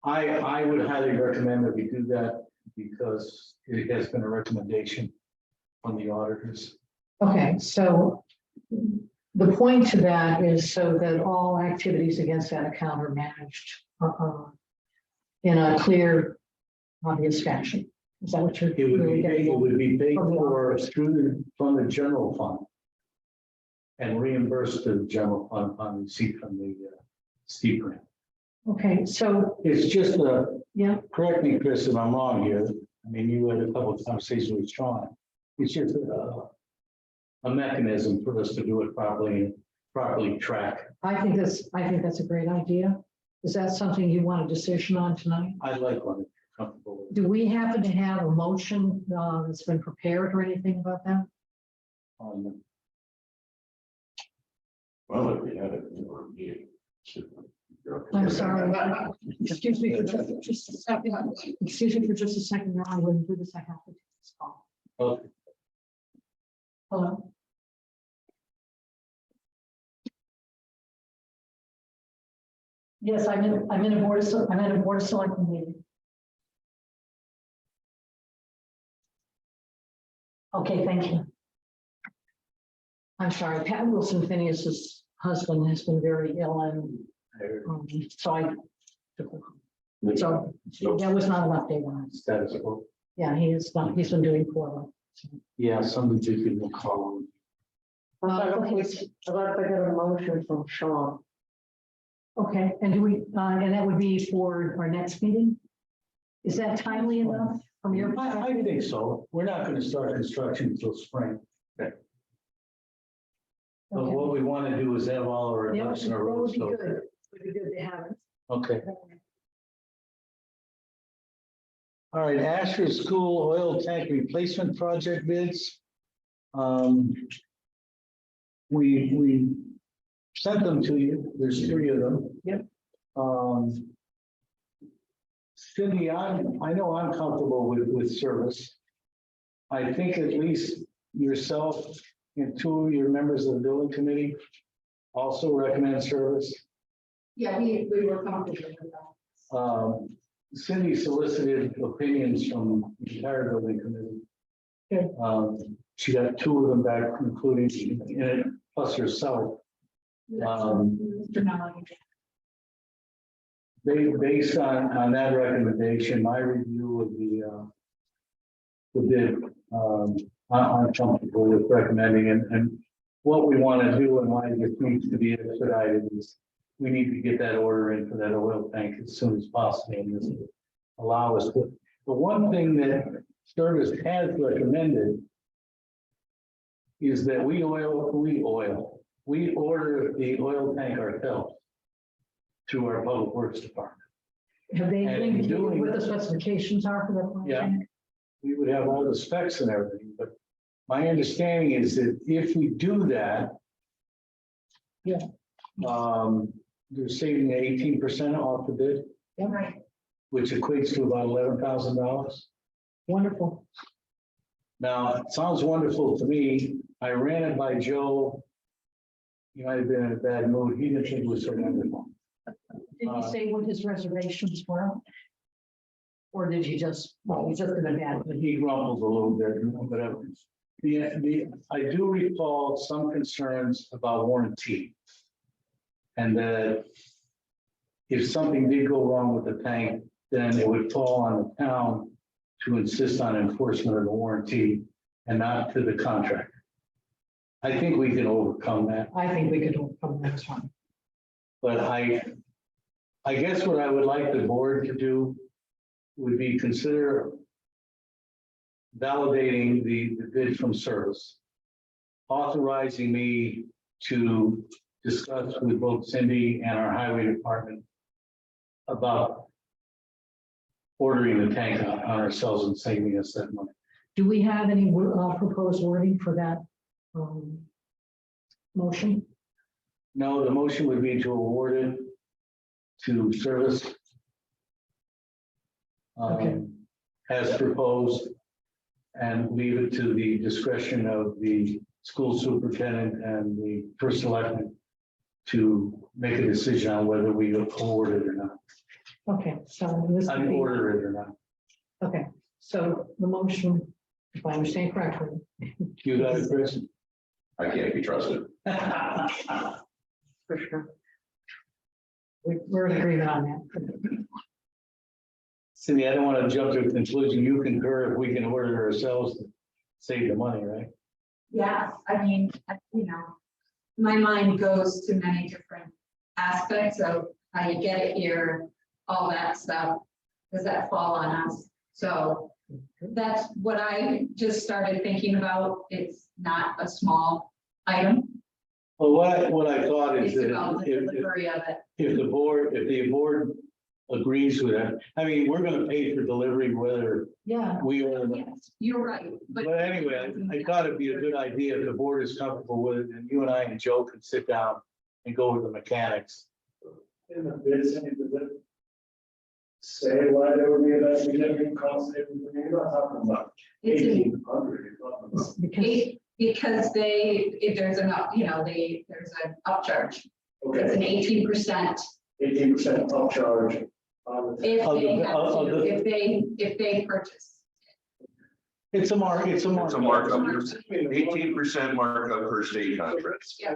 I would highly recommend that we do that because it has been a recommendation from the auditors. Okay, so the point to that is so that all activities against that account are managed in a clear, obvious fashion. Is that what you're It would really be, getting it at? would be paid From the for from the general fund and reimbursed to the general fund upon receipt from the steep grant. Okay, so, It's just yeah, correct me, Chris, if I'm wrong here. I mean, you had a couple of conversations with Sean. It's just a mechanism for us to do it properly track. I think that's a great idea. Is that something you want a decision on tonight? I like one, comfortable with. Do we happen to have a motion that's been prepared or anything about that? Well, if we had it in our meeting. I'm sorry. Excuse me for just a second. Excuse me for just a second. Now I wouldn't do this. I have to take this call. Okay. Hello? Yes, I'm in a board of selectmen meeting. Okay, thank you. I'm sorry, Pat Wilson Phineas's husband has been very ill and so I took the call. So that was not an update on it. Status quo. Yeah, he's been doing poorly. Yeah, somebody did give me a call. Okay, I'd like to get a motion from Sean. okay, and do we, and that would be for our next meeting? Is that timely enough from your I perspective? think so. We're not going to start construction until spring. But Okay. what we want to do is have all our Yeah, ducks in a that row. would be So, good. Would be good to have it. okay. All right, Ashford School Oil Tank Replacement Project bids. We sent them to you. There's 3 of them. Yep. Cindy, I know I'm comfortable with service. I think at least yourself and 2 of your members of the building committee also recommend service. Yeah, we were comfortable with that. Cindy solicited opinions from the entire building committee. Good. She got 2 of them back, including plus herself. Mr. Melody. Based on that recommendation, my review of the bid, I'm comfortable with recommending and what we want to do and why this needs to be expedited is we need to get that order in for that oil tank as soon as possible and this will allow us to. The one thing that Service has recommended is that we order the oil tank ourselves through our public works department. Have they And linked you doing- what the specifications are for that? Yeah. We would have all the specs and everything, but my understanding is that if we do that. Yeah. They're saving 18% off the bid, Right. which equates to about $11,000. Wonderful. Now, it sounds wonderful to me. I ran it by Joe. He might have been in a bad mood. He didn't think it was so wonderful. Did he say what his reservations were? Or did he just, well, he's just in a bad mood. He grumbles a little bit, whatever. I do recall some concerns about warranty. And that if something did go wrong with the tank, then it would fall on the town to insist on enforcement of the warranty and not to the contractor. I think we can overcome that, I think we could overcome the next one. but I guess what I would like the board to do would be consider validating the bid from Service, authorizing me to discuss with both Cindy and our highway department about ordering the tank on ourselves and saving us that money. Do we have any proposed wording for that motion? No, the motion would be to award it to Service. Okay. As proposed, and leave it to the discretion of the school superintendent and the first selectman to make a decision on whether we award it or not, Okay, so this would be, order it or not. okay, so the motion, if I understand correctly, You got it, Chris? I can't be trusted. for sure. We're in agreement on that. Cindy, I don't want to jump to a conclusion. You concur if we can order it ourselves to save the money, right? Yeah, I mean, my mind goes to many different aspects of how you get it here, all that stuff. Does that fall on us? So that's what I just started thinking about. It's not a small item. Well, what I thought is It's that about the delivery of it. if the board agrees with that, I mean, we're gonna pay for delivery whether Yeah, we order. Yes, you're right, But anyway, I thought it'd be a good idea if the board is comfortable with it, and you and I and Joe could sit down and go over the mechanics. In the bids, does it say why there would be a significant cost savings? You're not talking about It's a- 1,800, you're talking about. because if there's an there's an upcharge. It's Okay, an 18%. 18% upcharge on the. If Of they the- have of to, the- if they purchase. It's a markup. It's a markup, 18% markup per state contract. Yeah.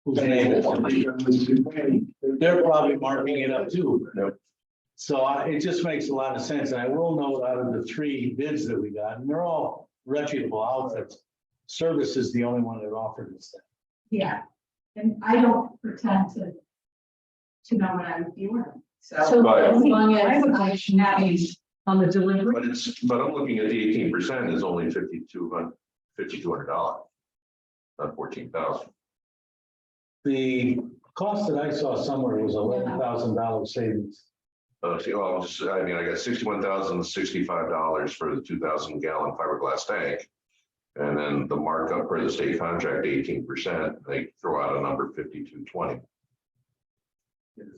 Whose name is it? They're probably marking it up too. Yep. So it just makes a lot of sense. And I will note out of the 3 bids that we got, and they're all reputable outfits. Service is the only one that offered us that. Yeah, and I don't pretend to know what I'm doing. So But- as long I have a as question I have. on the delivery. But I'm looking at the 18% is only $5,200. Not 14,000. The cost that I saw somewhere was $11,000 savings. See, well, I mean, I got $61,065 for the 2,000 gallon fiberglass tank. And then the markup for the state contract, 18%, they throw out a number 5,220.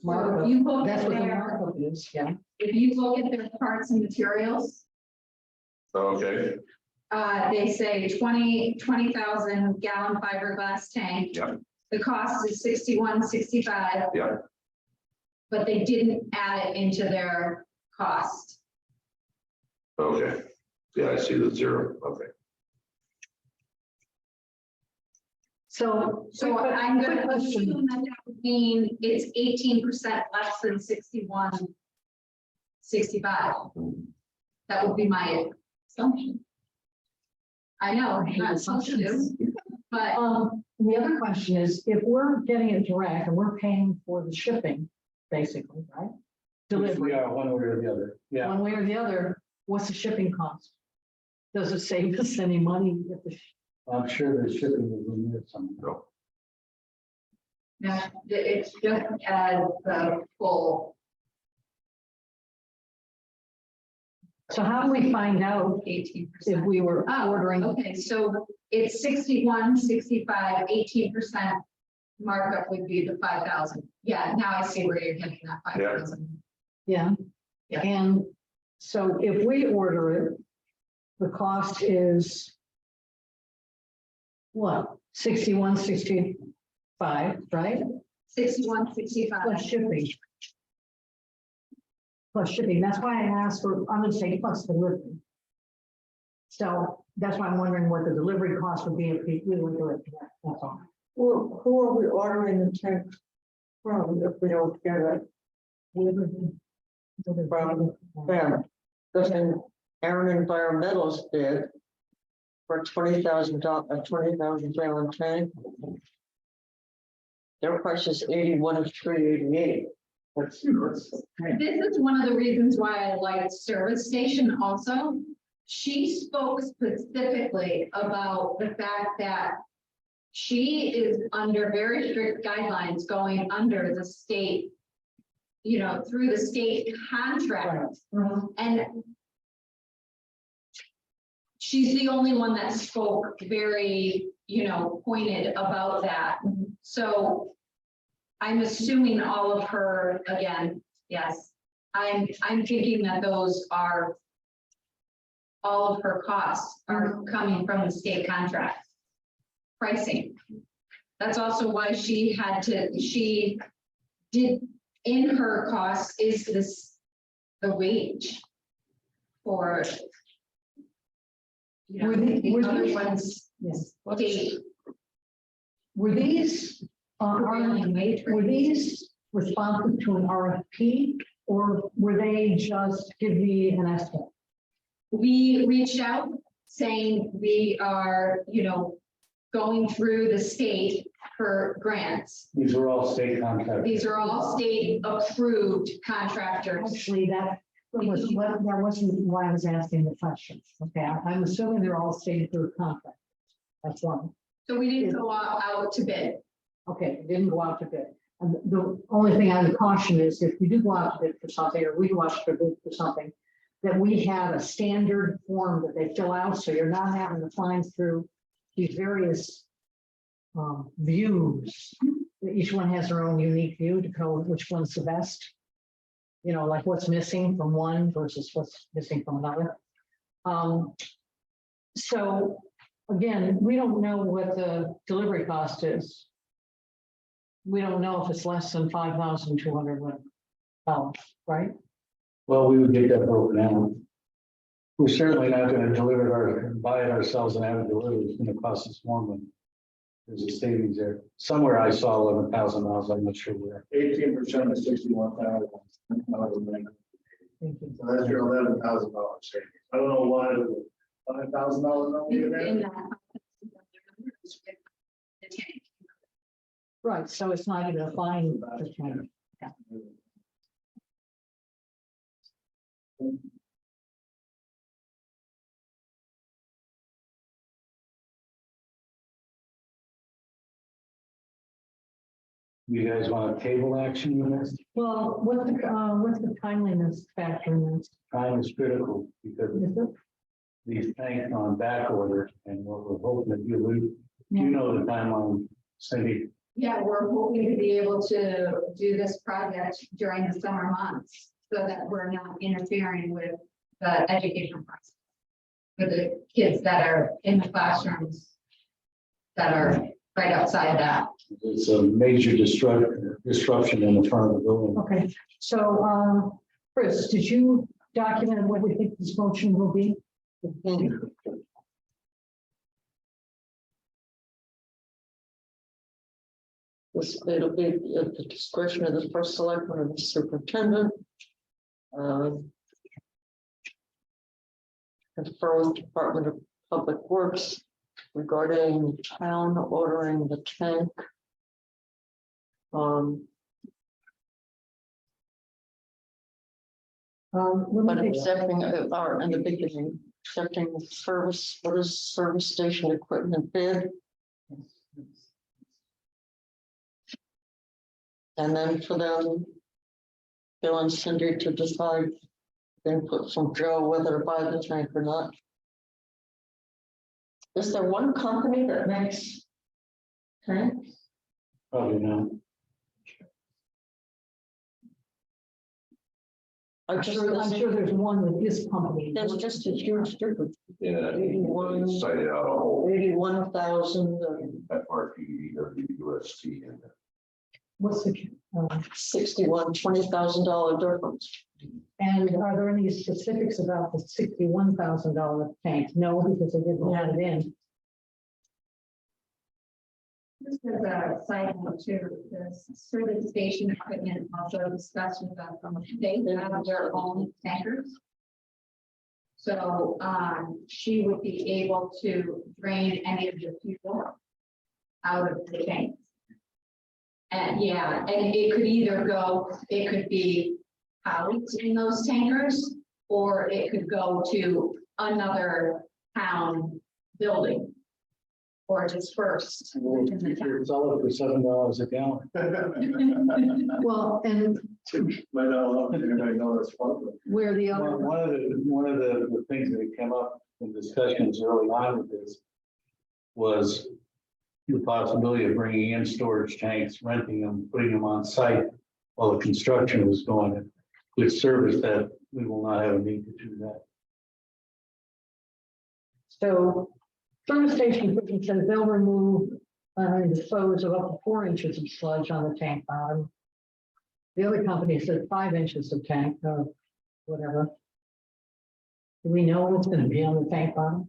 Markup, You look that's at what the their, markup is, yeah. if you look at their parts and materials, Okay, they say 20,000 gallon fiberglass tank. yeah, the cost is 6165, Yeah, but they didn't add it into their cost. okay. Yeah, I see the zero. Okay. So. So I'm quick gonna question. assume that that would mean it's 18% less than 6165. That would be my assumption. I know, I'm not supposed to, but The other question is, if we're getting it direct and we're paying for the shipping, basically, right? Delivery, Yeah, one way or the other. Yeah. one way or the other, what's the shipping cost? Does it save us any money if the, I'm sure the shipping is in there somewhere. No. no, it's just as the full so how do we find out 18%. if we were Oh, ordering? okay, so it's 6165, 18% markup would be the 5,000. Yeah, now I see where you're getting that 5,000. Yeah, Yeah. and so if we order it, the cost is what, 6165, right? 6165. Plus shipping. Plus shipping, that's why I asked for, I'm gonna say plus delivery. So that's why I'm wondering what the delivery cost would be if we would do it, that's all. Who are we ordering the tank from if we don't get it? From them. Doesn't Aaron Environmental's bid for $20,000, a 20,000 gallon tank? Their price is 81 of 388. This is one of the reasons why I liked Service Station also. She spoke specifically about the fact that she is under very strict guidelines going under the state, you know, through the state contract. And she's the only one that spoke very, you know, pointed about that. So I'm assuming all of her, again, yes, I'm thinking that those are, all of her costs are coming from the state contract pricing. That's also why she had to, she did, in her costs is this, the wage for, you know, Were they- the were other these- ones, Yes. state Were these, prevailing wage were rate. these responsive to an RFP or were they just give me an estimate? We reached out saying we are, you know, going through the state for grants. These are all state contracts. These are all state approved contractors. Actually, that wasn't why I was asking the question. Okay, I'm assuming they're all state approved contracts. That's one. So we didn't go out to bid. Okay, it didn't go out to bid. And the only thing I would caution is if you do go out to bid for something, or we go out to bid for something, that we have a standard form that they fill out, so you're not having to find through these various views. Each one has their own unique view to go which one's the best. You know, like what's missing from one versus what's missing from another. So again, we don't know what the delivery cost is. We don't know if it's less than $5,200, right? Well, we would get that broken out. We're certainly not gonna deliver it or buy it ourselves and have it delivered. It's gonna cost us more money. There's a savings there. Somewhere I saw $11,000. I'm not sure where. 18% of 61,000. Thank you. So that's your $11,000 savings. I don't know why the $5,000 number in there. In that. The tank. Right, so it's not even a fine. You guys want a table action with this? Well, what's the timeliness factor in this? Time is critical because Is it? these tanks on back order and what we're hoping that you know the timeline, Cindy. Yeah, we're hoping to be able to do this project during the summer months so that we're not interfering with the education process. For the kids that are in the classrooms that are right outside that. It's a major disruption in the front of the building. Okay, so, Chris, did you document what we think this motion will be? It'll be at the discretion of the first selectman and the superintendent. Confer with Department of Public Works regarding town ordering the tank. But accepting, or in the beginning, accepting the service, what is service station equipment bid? And then for them, Bill and Cindy to decide, input from Joe whether to buy the tank or not. Is there one company that makes tanks? Probably not. I'm sure there's one with this company. There's just a huge difference. Yeah. 81. Cited out a whole 81,000, FRP or UST and What's the, 61, $20,000 difference. and are there any specifics about the $61,000 tank? No, because they didn't add it in. This is a side note too, the service station equipment also discussed with us from they have their own tankers. So she would be able to drain any of the fuel out of the tanks. And yeah, and it could either go, it could be out in those tankers, or it could go to another town building. Or dispersed. in the town. It's all up for $7 a gallon. Well, and Might not anybody know that's public. where the other, One of the things that came up in discussions early on with this was the possibility of bringing in storage tanks, renting them, putting them on site while the construction was going in. With service that we will not have a need to do that. so service station equipment says they'll remove and dispose of up to 4 inches of sludge on the tank bottom. The other company said 5 inches of tank, or whatever. Do we know what's going to be on the tank bottom?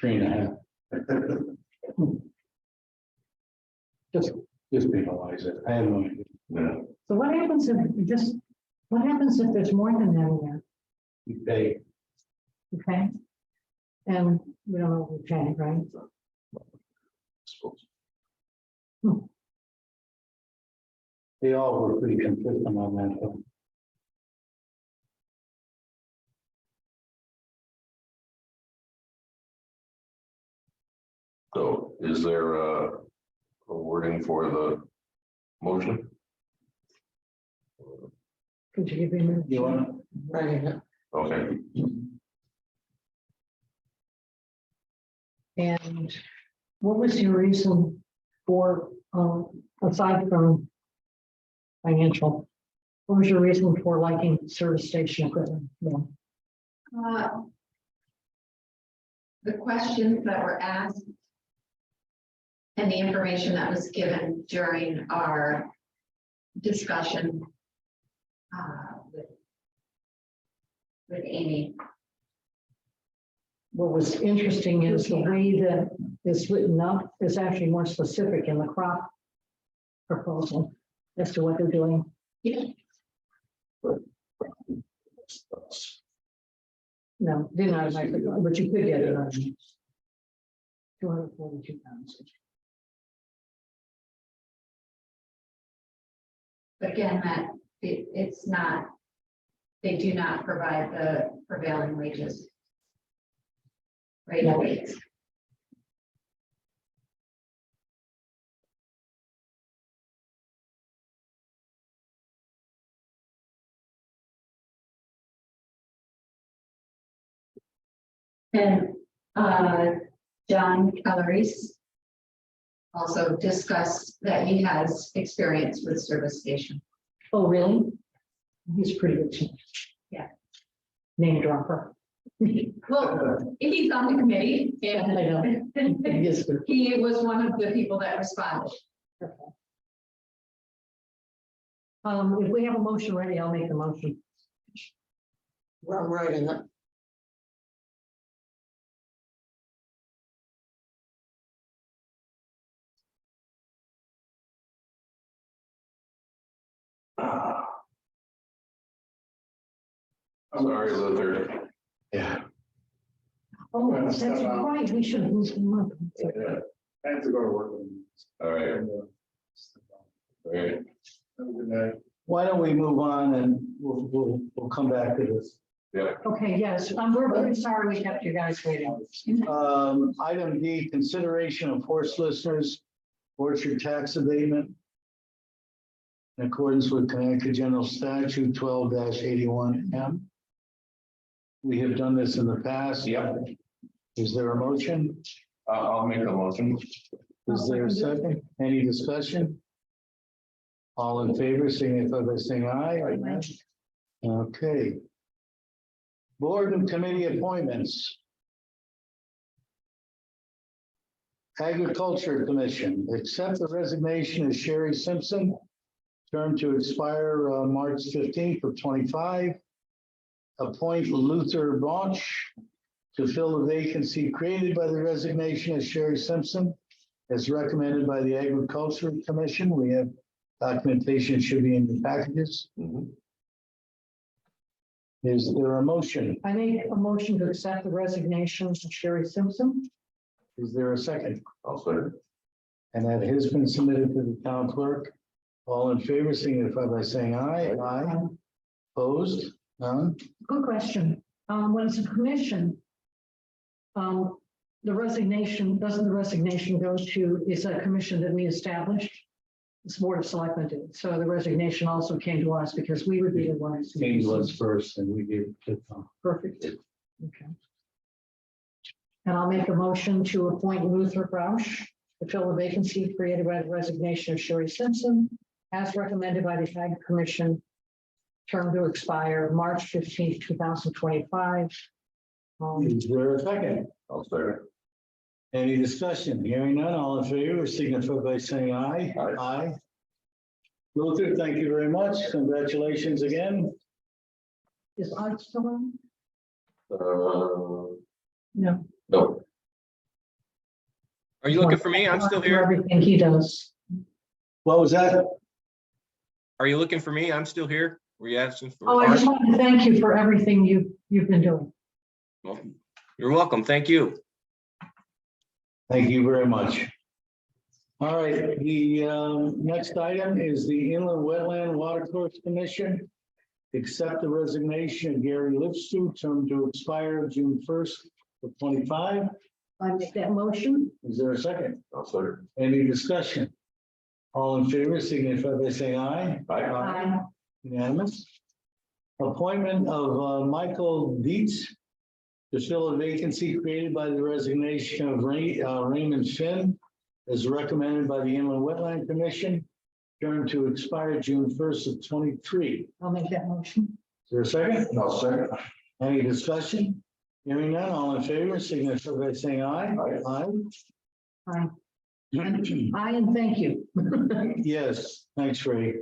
3.5. Just penalize it. I have no idea. yeah. So what happens if there's more than that in there? We pay. Okay. And we don't know what we pay, right? They all were pretty consistent on that. Though. So is there a wording for the motion? Could you give me a minute? You want Right. Okay, And what was your reason for, aside from financial, what was your reason for liking service station equipment? more? The questions that were asked and the information that was given during our discussion with Amy. What was interesting is the way that it's written up is actually more specific in the crop proposal as to what they're doing. Yeah. No, did not, but you could get it on 242,000. But again, that it's not, they do not provide the prevailing wages. Rate of wages. And John Calaris also discussed that he has experience with service station. Oh, really? He's pretty good. Yeah. Name dropper. Well, he's on the committee I know. and Yes, sir. he was one of the people that responded. If we have a motion ready, I'll make the motion. Well, I'm writing it. Sorry, Luther. Yeah. Oh, that's right, we should have moved them up. I have to go to work. All right, And, all right. have a good night. Why don't we move on and we'll come back to this. Yeah, Okay, yes, we're very sorry we kept you guys waiting. Item D, consideration of horse listeners, orchard tax abatement. In accordance with Connecticut General Statute 12-81M. We have done this in the past. Yep. Is there a motion? I'll make a motion. Is there a second? Any discussion? All in favor, signify by saying aye. Okay. Board and committee appointments. Agriculture Commission, accept the resignation of Sherry Simpson, term to expire March 15th of 25. Appoint Luther Branch to fill the vacancy created by the resignation of Sherry Simpson, as recommended by the Agriculture Commission. We have documentation, should be in the packages. Mhm. Is there a motion? I make a motion to accept the resignation of Sherry Simpson. Is there a second? I'll second. And that has been submitted to the town clerk. All in favor, signify by saying aye. Aye. Opposed? None? Good question. When it's a commission, the resignation, doesn't the resignation go to, it's a commission that we established? This Board of Selectmen did. So the resignation also came to us because we would be the ones. who- Came to us first and we gave it to Tom. Perfect. Okay. And I'll make a motion to appoint Luther Roush to fill the vacancy created by the resignation of Sherry Simpson, as recommended by the Ag Commission, term to expire March 15th, 2025. Is there a second? I'll second. Any discussion? Hearing none, all in favor, signify by saying aye. Aye. Aye. Luther, thank you very much. Congratulations again. Is Art still on? No. No. Are you looking for me? I'm still For here. everything he does. What was that? Are you looking for me? I'm still here. Were you asking for? Oh, I just Art? want to thank you for everything you've been doing. Well, you're welcome. Thank you. Thank you very much. All right, the next item is the Inland Wetland Watercourse Commission. Accept the resignation of Gary Lipstu, term to expire June 1st of 25. I make that motion. Is there a second? I'll second. Any discussion? All in favor, signify by saying aye. Aye. Unanimous. Appointment of Michael Dietz to fill a vacancy created by the resignation of Raymond Finn, as recommended by the Inland Wetland Commission, term to expire June 1st of 23. I'll make that motion. Is there a second? I'll second. Any discussion? Hearing none, all in favor, signify by saying aye. Aye. Aye. Aye, and thank you. Yes, thanks, Ray.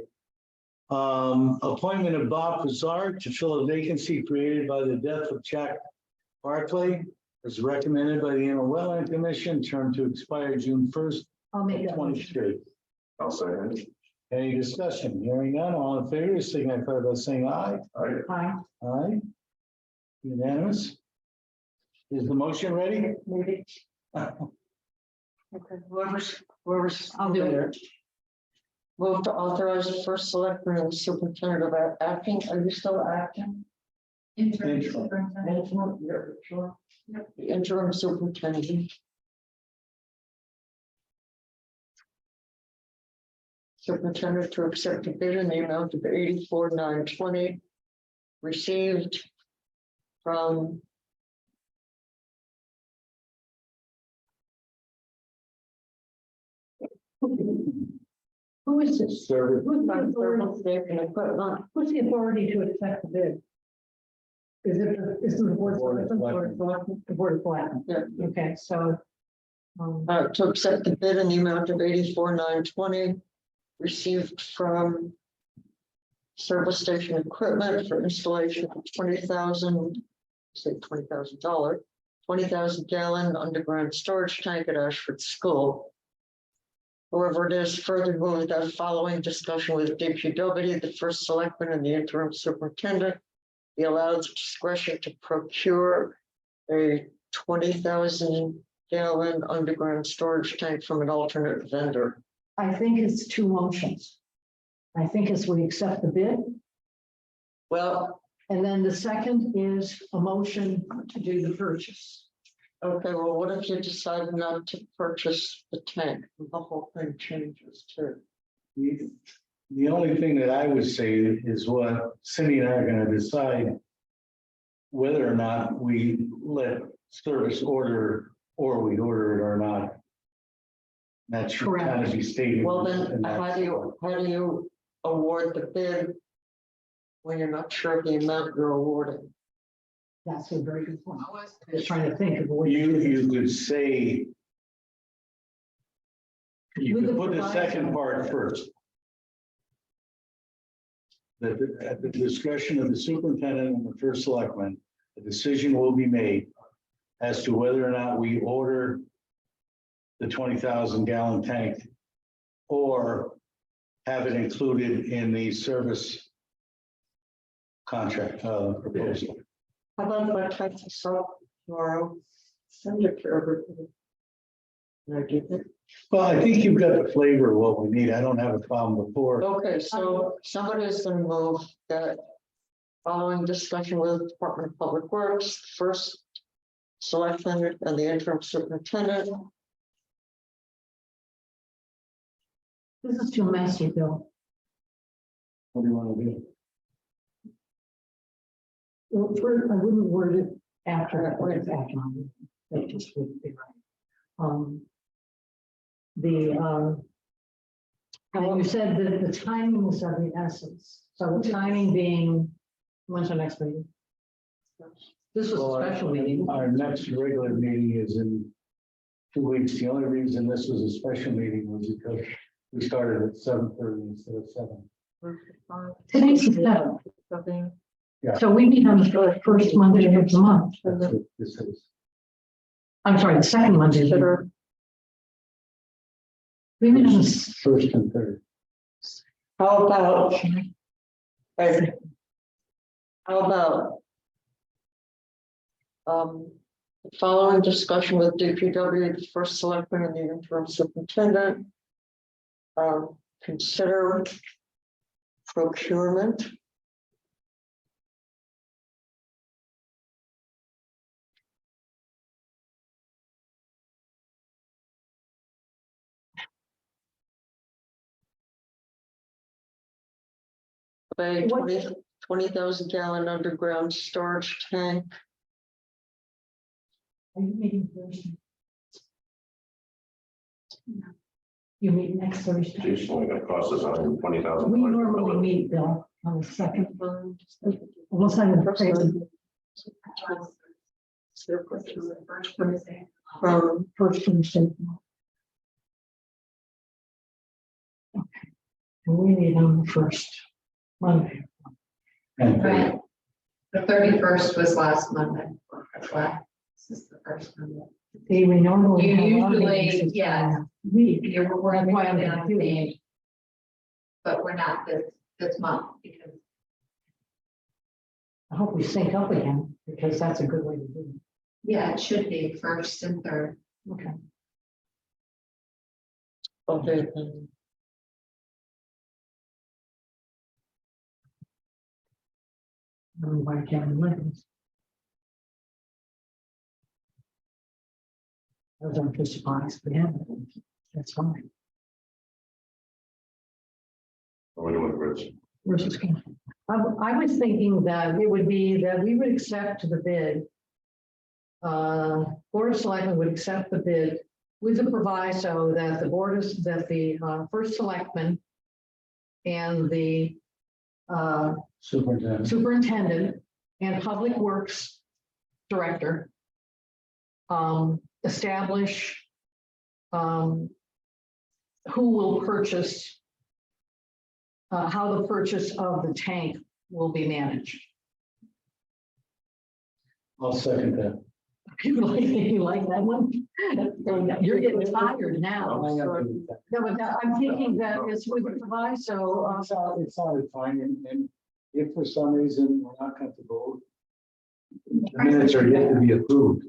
Appointment of Bob Pizarro to fill a vacancy created by the death of Jack Barclay, as recommended by the Inland Wetland Commission, term to expire June 1st, I'll make that motion. 23. I'll second. Any discussion? Hearing none, all in favor, signify by saying aye. Aye. Aye. Aye. Unanimous. Is the motion ready? Maybe. Okay, whoever's. I'll do it. Move to authorize the first selectman and superintendent of acting. Are you still acting? Interim Interim. superintendent. Interim, yeah, sure. Yep. The interim superintendent. Superintendent to accept a bid in the amount of 84,920 received from Who is this? Service. Who's the thermal authority? station equipment. Who's the authority to accept the bid? Is it, isn't the board, Board of the board of selectmen? Yeah. Okay, so. To accept the bid in the amount of 84,920 received from service station equipment for installation of 20,000, say $20,000, 20,000 gallon underground storage tank at Ashford School. However, it is further moved that following discussion with DPW, the first selectman and the interim superintendent be allowed discretion to procure a 20,000 gallon underground storage tank from an alternate vendor. I think it's two motions. I think as we accept the bid, Well, and then the second is a motion to do the purchase. okay, well, what if you decide not to purchase the tank? The whole thing changes too. The only thing that I would say is what Cindy and I are gonna decide whether or not we let service order or we order it or not. That should kind of be stated. Well, then, in that- how do you award the bid when you're not sure of the amount you're awarding? That's a very good point. I was trying to think of a way. to You, do this. you could say. You With could the put the proviso. second part first. That at the discretion of the superintendent and the first selectman, the decision will be made as to whether or not we order the 20,000 gallon tank or have it included in the service contract proposal. How about if I type this up tomorrow, send it to everybody? Can I do that? Well, I think you've got the flavor of what we need. I don't have a problem before. Okay, so somebody is gonna move that following discussion with Department of Public Works, first selectman and the interim superintendent. This is too messy, Bill. What do you want to do? Well, first, I wouldn't word it after, or it's after. That just wouldn't be right. And you said that the timing is of the essence. So the timing being, when's our next meeting? This was Well, a special meeting. Our next regular meeting is in 2 weeks. The only reason this was a special meeting was because we started at 7:30 instead of 7. Today's the 7th. Yeah. So we meet on the first Monday of the month. That's what this is. I'm sorry, the second Monday. We meet on the, First and third. How about? Hey, how about? Following discussion with DPW, the first selectman and the interim superintendent. Consider procurement. A What- 20,000 gallon underground storage tank. are you meeting Thursday? You meet next Thursday. It's only gonna cost us $120,000. We normally meet, Bill, on the second. What's that in person? First Thursday. Okay. And we meet on the first Monday. And Right. The 31st was last Monday. That's why this is the first Monday. See, we normally. You have our usually, meetings this yeah. time of Week. We're That's why I'm usually on the confused. same. But we're not this month because I hope we sync up again, because that's a good way to do yeah, it should be first and third. it. Okay. Okay. I don't know why I can't remember this. I was on just surprised, but yeah, that's fine. What are we doing, Chris? Versus. I was thinking that it would be that we would accept the bid. Board of Selectmen would accept the bid with the proviso that the first selectman and the superintendent. superintendent and Public Works Director establish who will purchase, how the purchase of the tank will be managed. I'll second that. You like that one? You're getting tired now. No, but I'm thinking that it's with the proviso. It sounded fine, and if for some reason we're not comfortable, the minutes are yet to be approved.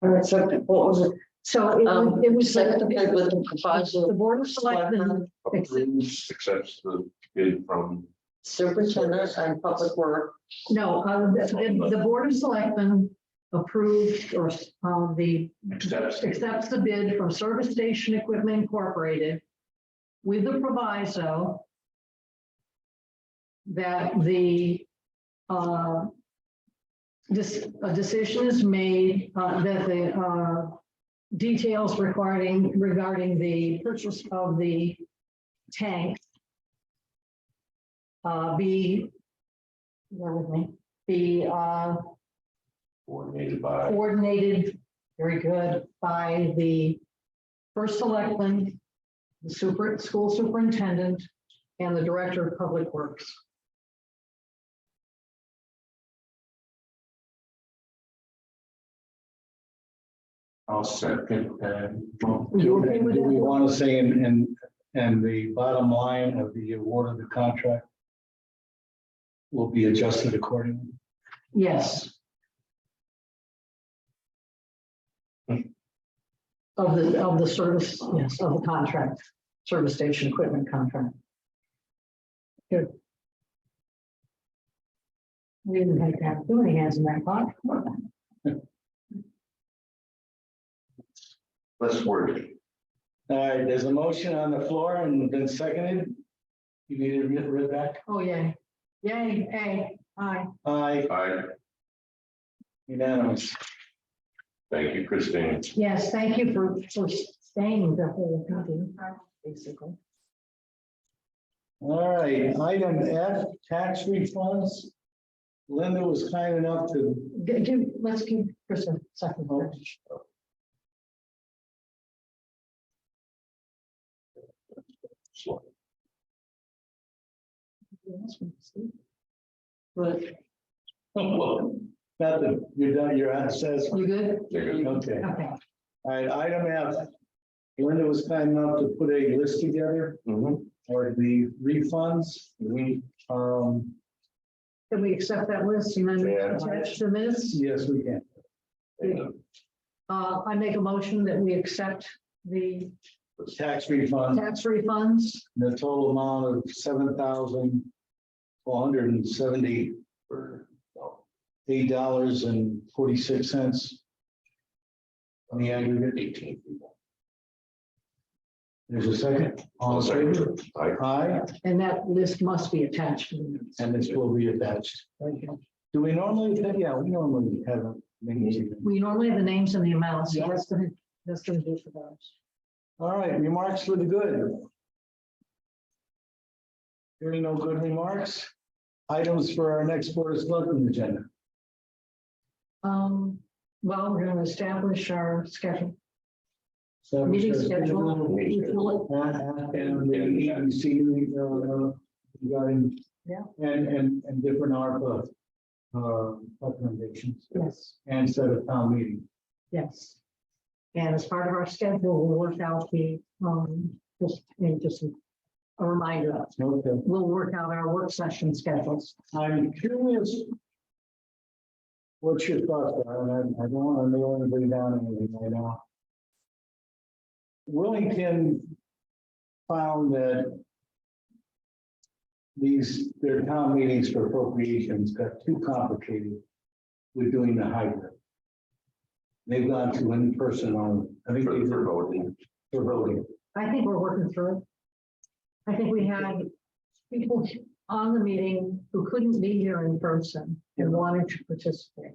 All right, so what was it? So it was Second the bid with the proviso. the Board of Selectmen. Approves, accepts the bid from, Superintendent and Public Work. No, the Board of Selectmen approved or accepts the bid from Service Station Equipment Incorporated with the proviso that a decision is made, that the details regarding the purchase of the tank be coordinated, very good, by the first selectman, the school superintendent, and the director of public works. I'll second. You okay with Do we that? want to say and the bottom line of the award of the contract will be adjusted accordingly? Yes. Of the service, yes, of the contract, service station equipment contract. Good. We didn't have to have too many hands in that pot. Let's word it. All right, there's a motion on the floor and been seconded. You need to read back? Oh, yay. Yay, hey, aye. Aye, Aye. unanimous. Thank you, Christine. Yes, thank you for staying the whole meeting, basically. All right, item F, tax refunds. Linda was kind enough to, Let's give Chris a second. But not that you're done, you're access. you good? Okay, Okay. all right, item F. Linda was kind enough to put a list together for the refunds. Can we accept that list and then Yeah. attach the minutes? Yes, we can. I make a motion that we accept the Tax refund, tax refunds. the total amount of $7,478.46 on the aggregate. 18 people. There's a second. All in favor? Aye, And that list must be attached to the minutes. and this will be attached. Do we normally, yeah, we normally have a meeting. We normally have the names and the amounts. Yeah. That's gonna do for those. All right, remarks for the good. Hearing no good remarks. Items for our next Board of Selectmen agenda. Well, we're gonna establish our schedule. So Meeting schedule. And the EDC regarding. Yeah. And different ARPA recommendations Yes, and set a town meeting. yes. And as part of our schedule, we'll work out the, just a reminder, Okay. we'll work out our work session schedules. I'm curious. What's your thoughts are, and I don't want to nail anybody down on anything right now. Wellington found that their town meetings for appropriations got too complicated with doing the hybrid. They've gone to in-person only. I think they For voting. for voting. I think we're working through it. I think we had people on the meeting who couldn't be here in person and wanted to participate.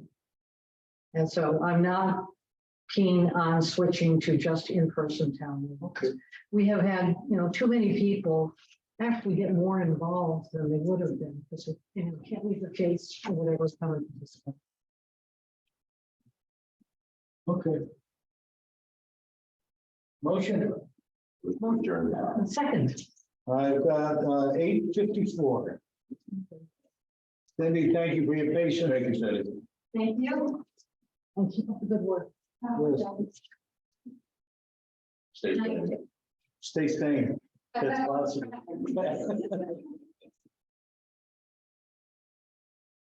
And so I'm not keen on switching to just in-person town meetings. Okay. We have had, too many people actually get more involved than they would have been, because, you know, can't leave the case or whatever's coming to this. Okay. Motion, Adjourned. Second. I've got 8:54. Cindy, thank you for your patience. Thank you, Cindy. Thank you. And keep up the good work. Stay tuned. Stay sane. That's awesome.